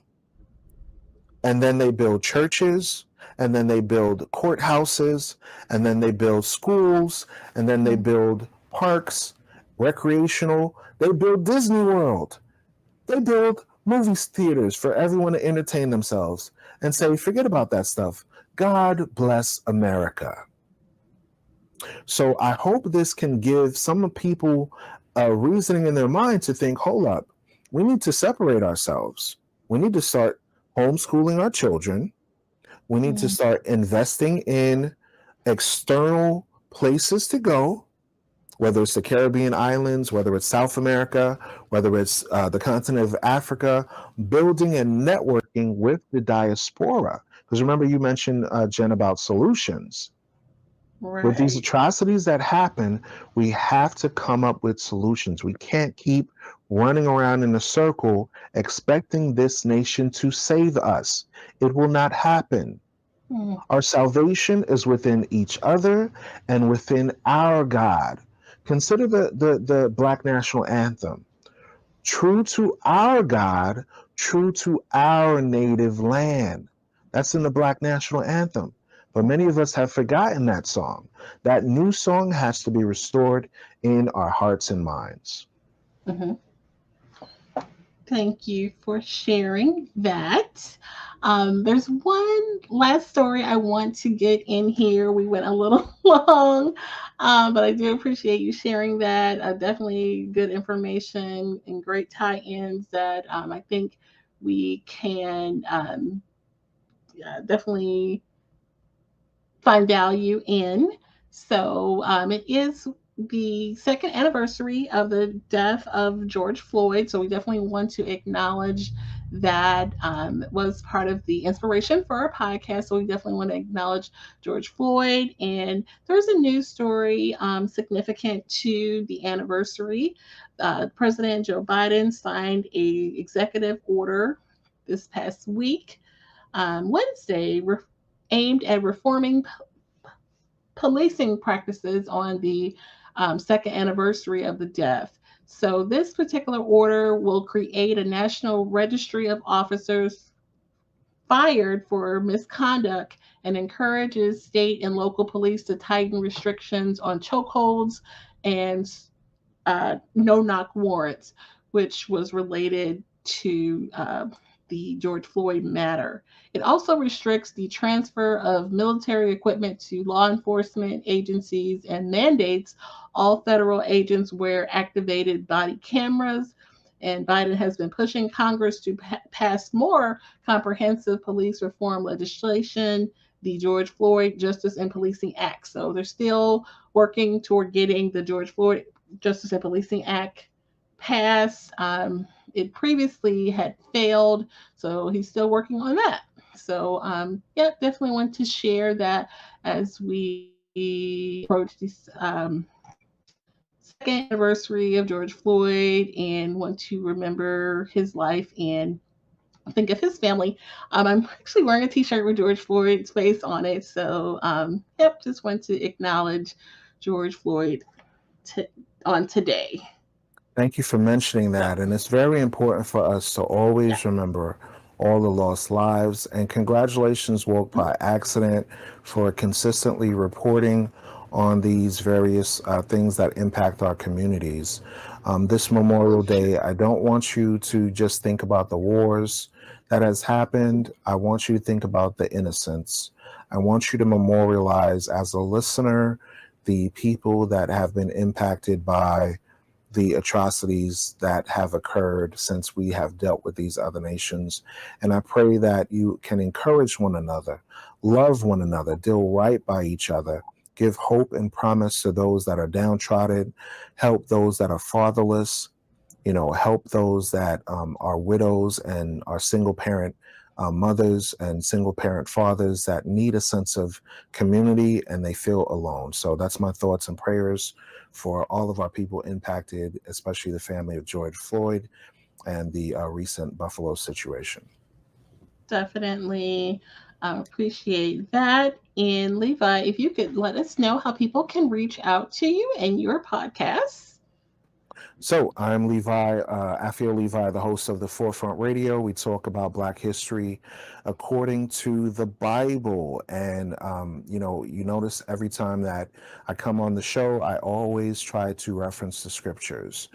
And then they build churches, and then they build courthouses, and then they build schools, and then they build parks, recreational. They build Disney World. They build movie theaters for everyone to entertain themselves and say, forget about that stuff. God bless America. So I hope this can give some people a reasoning in their mind to think, hold up, we need to separate ourselves. We need to start homeschooling our children. We need to start investing in external places to go, whether it's the Caribbean islands, whether it's South America, whether it's the continent of Africa, building and networking with the diaspora. Because remember, you mentioned, Jen, about solutions. Right. With these atrocities that happen, we have to come up with solutions. We can't keep running around in a circle expecting this nation to save us. It will not happen. Our salvation is within each other and within our God. Consider the Black National Anthem. True to our God, true to our native land. That's in the Black National Anthem. But many of us have forgotten that song. That new song has to be restored in our hearts and minds. Mhm. Thank you for sharing that. There's one last story I want to get in here. We went a little long, but I do appreciate you sharing that. Definitely good information and great tie ins that I think we can definitely find value in. So it is the second anniversary of the death of George Floyd. So we definitely want to acknowledge that was part of the inspiration for our podcast. So we definitely want to acknowledge George Floyd. And there's a news story significant to the anniversary. President Joe Biden signed a executive order this past week, Wednesday, aimed at reforming policing practices on the second anniversary of the death. So, this particular order will create a national registry of officers fired for misconduct and encourages state and local police to tighten restrictions on chokeholds and no knock warrants, which was related to the George Floyd matter. It also restricts the transfer of military equipment to law enforcement agencies and mandates all federal agents wear activated body cameras. And Biden has been pushing Congress to pass more comprehensive police reform legislation, the George Floyd Justice and Policing Act. So they're still working toward getting the George Floyd Justice and Policing Act passed. It previously had failed, so he's still working on that. So, yeah, definitely want to share that as we approach this second anniversary of George Floyd and want to remember his life and think of his family. I'm actually wearing a T-shirt with George Floyd's face on it, so yep, just want to acknowledge George Floyd t- on today. Thank you for mentioning So, that. And it's very important for us to always remember all the lost lives. And congratulations, Woke by Accident, for consistently reporting on these various things that impact our communities. This Memorial Day, I don't want you to just think about the wars that has happened. I want you to think about the innocents. I want you to memorialize as a listener the people that have been impacted by the atrocities that have occurred since we have dealt with these other nations. And I pray that you can encourage one another, love one another, deal right by each other, give hope and promise to those that are downtrodden, help those that are fatherless, help those that are widows and are single parent mothers and single parent fathers that need a sense of community and they feel alone. So that's my thoughts and prayers for all of our people impacted, especially the family of George Floyd and the recent Buffalo situation. definitely appreciate that. And Levi, if you could let us know how people can reach out to you and your podcast. So I'm Levi, Afio Levi, the host of the Forefront Radio. We talk about Black history according to the Bible. And, you notice every time that I come on the show, I always try to reference the scriptures.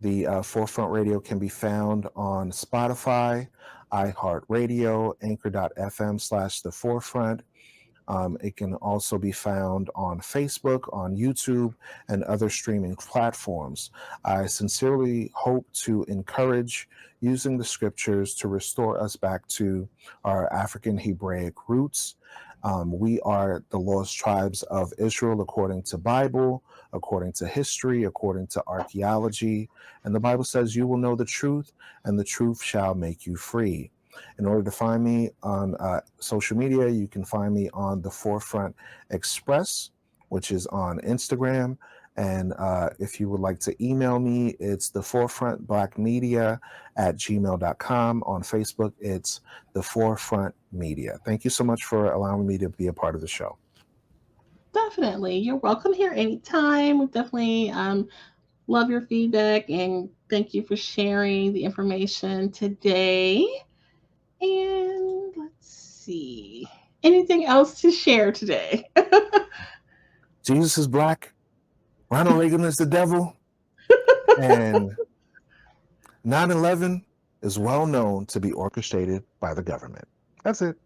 The Forefront Radio can be found on Spotify, iHeartRadio, Anchor.fm/The Forefront. It can also be found on Facebook, on YouTube, and other streaming platforms. I sincerely hope to encourage using the scriptures to restore us back to our African Hebraic roots. We are the lost tribes of Israel according to Bible, according to history, according to archaeology. And the Bible says you will know the truth, and the truth shall make you free. In order to find me on social media, you can find me on the Forefront Express, which is on Instagram. And if you would like to email me, it's the Forefront Black Media at gmail.com. On Facebook, it's the Forefront Media. Thank you so much for allowing me to be a part of the show. Definitely. You're welcome here anytime. We definitely love your feedback and thank you for sharing the information today. And let's see. Anything else to share today? Jesus is black. Ronald Reagan is the devil. And 9/11 is well known to be orchestrated by the government. That's it.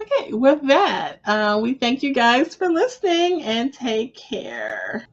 Okay, with that, we thank you guys for listening and take care.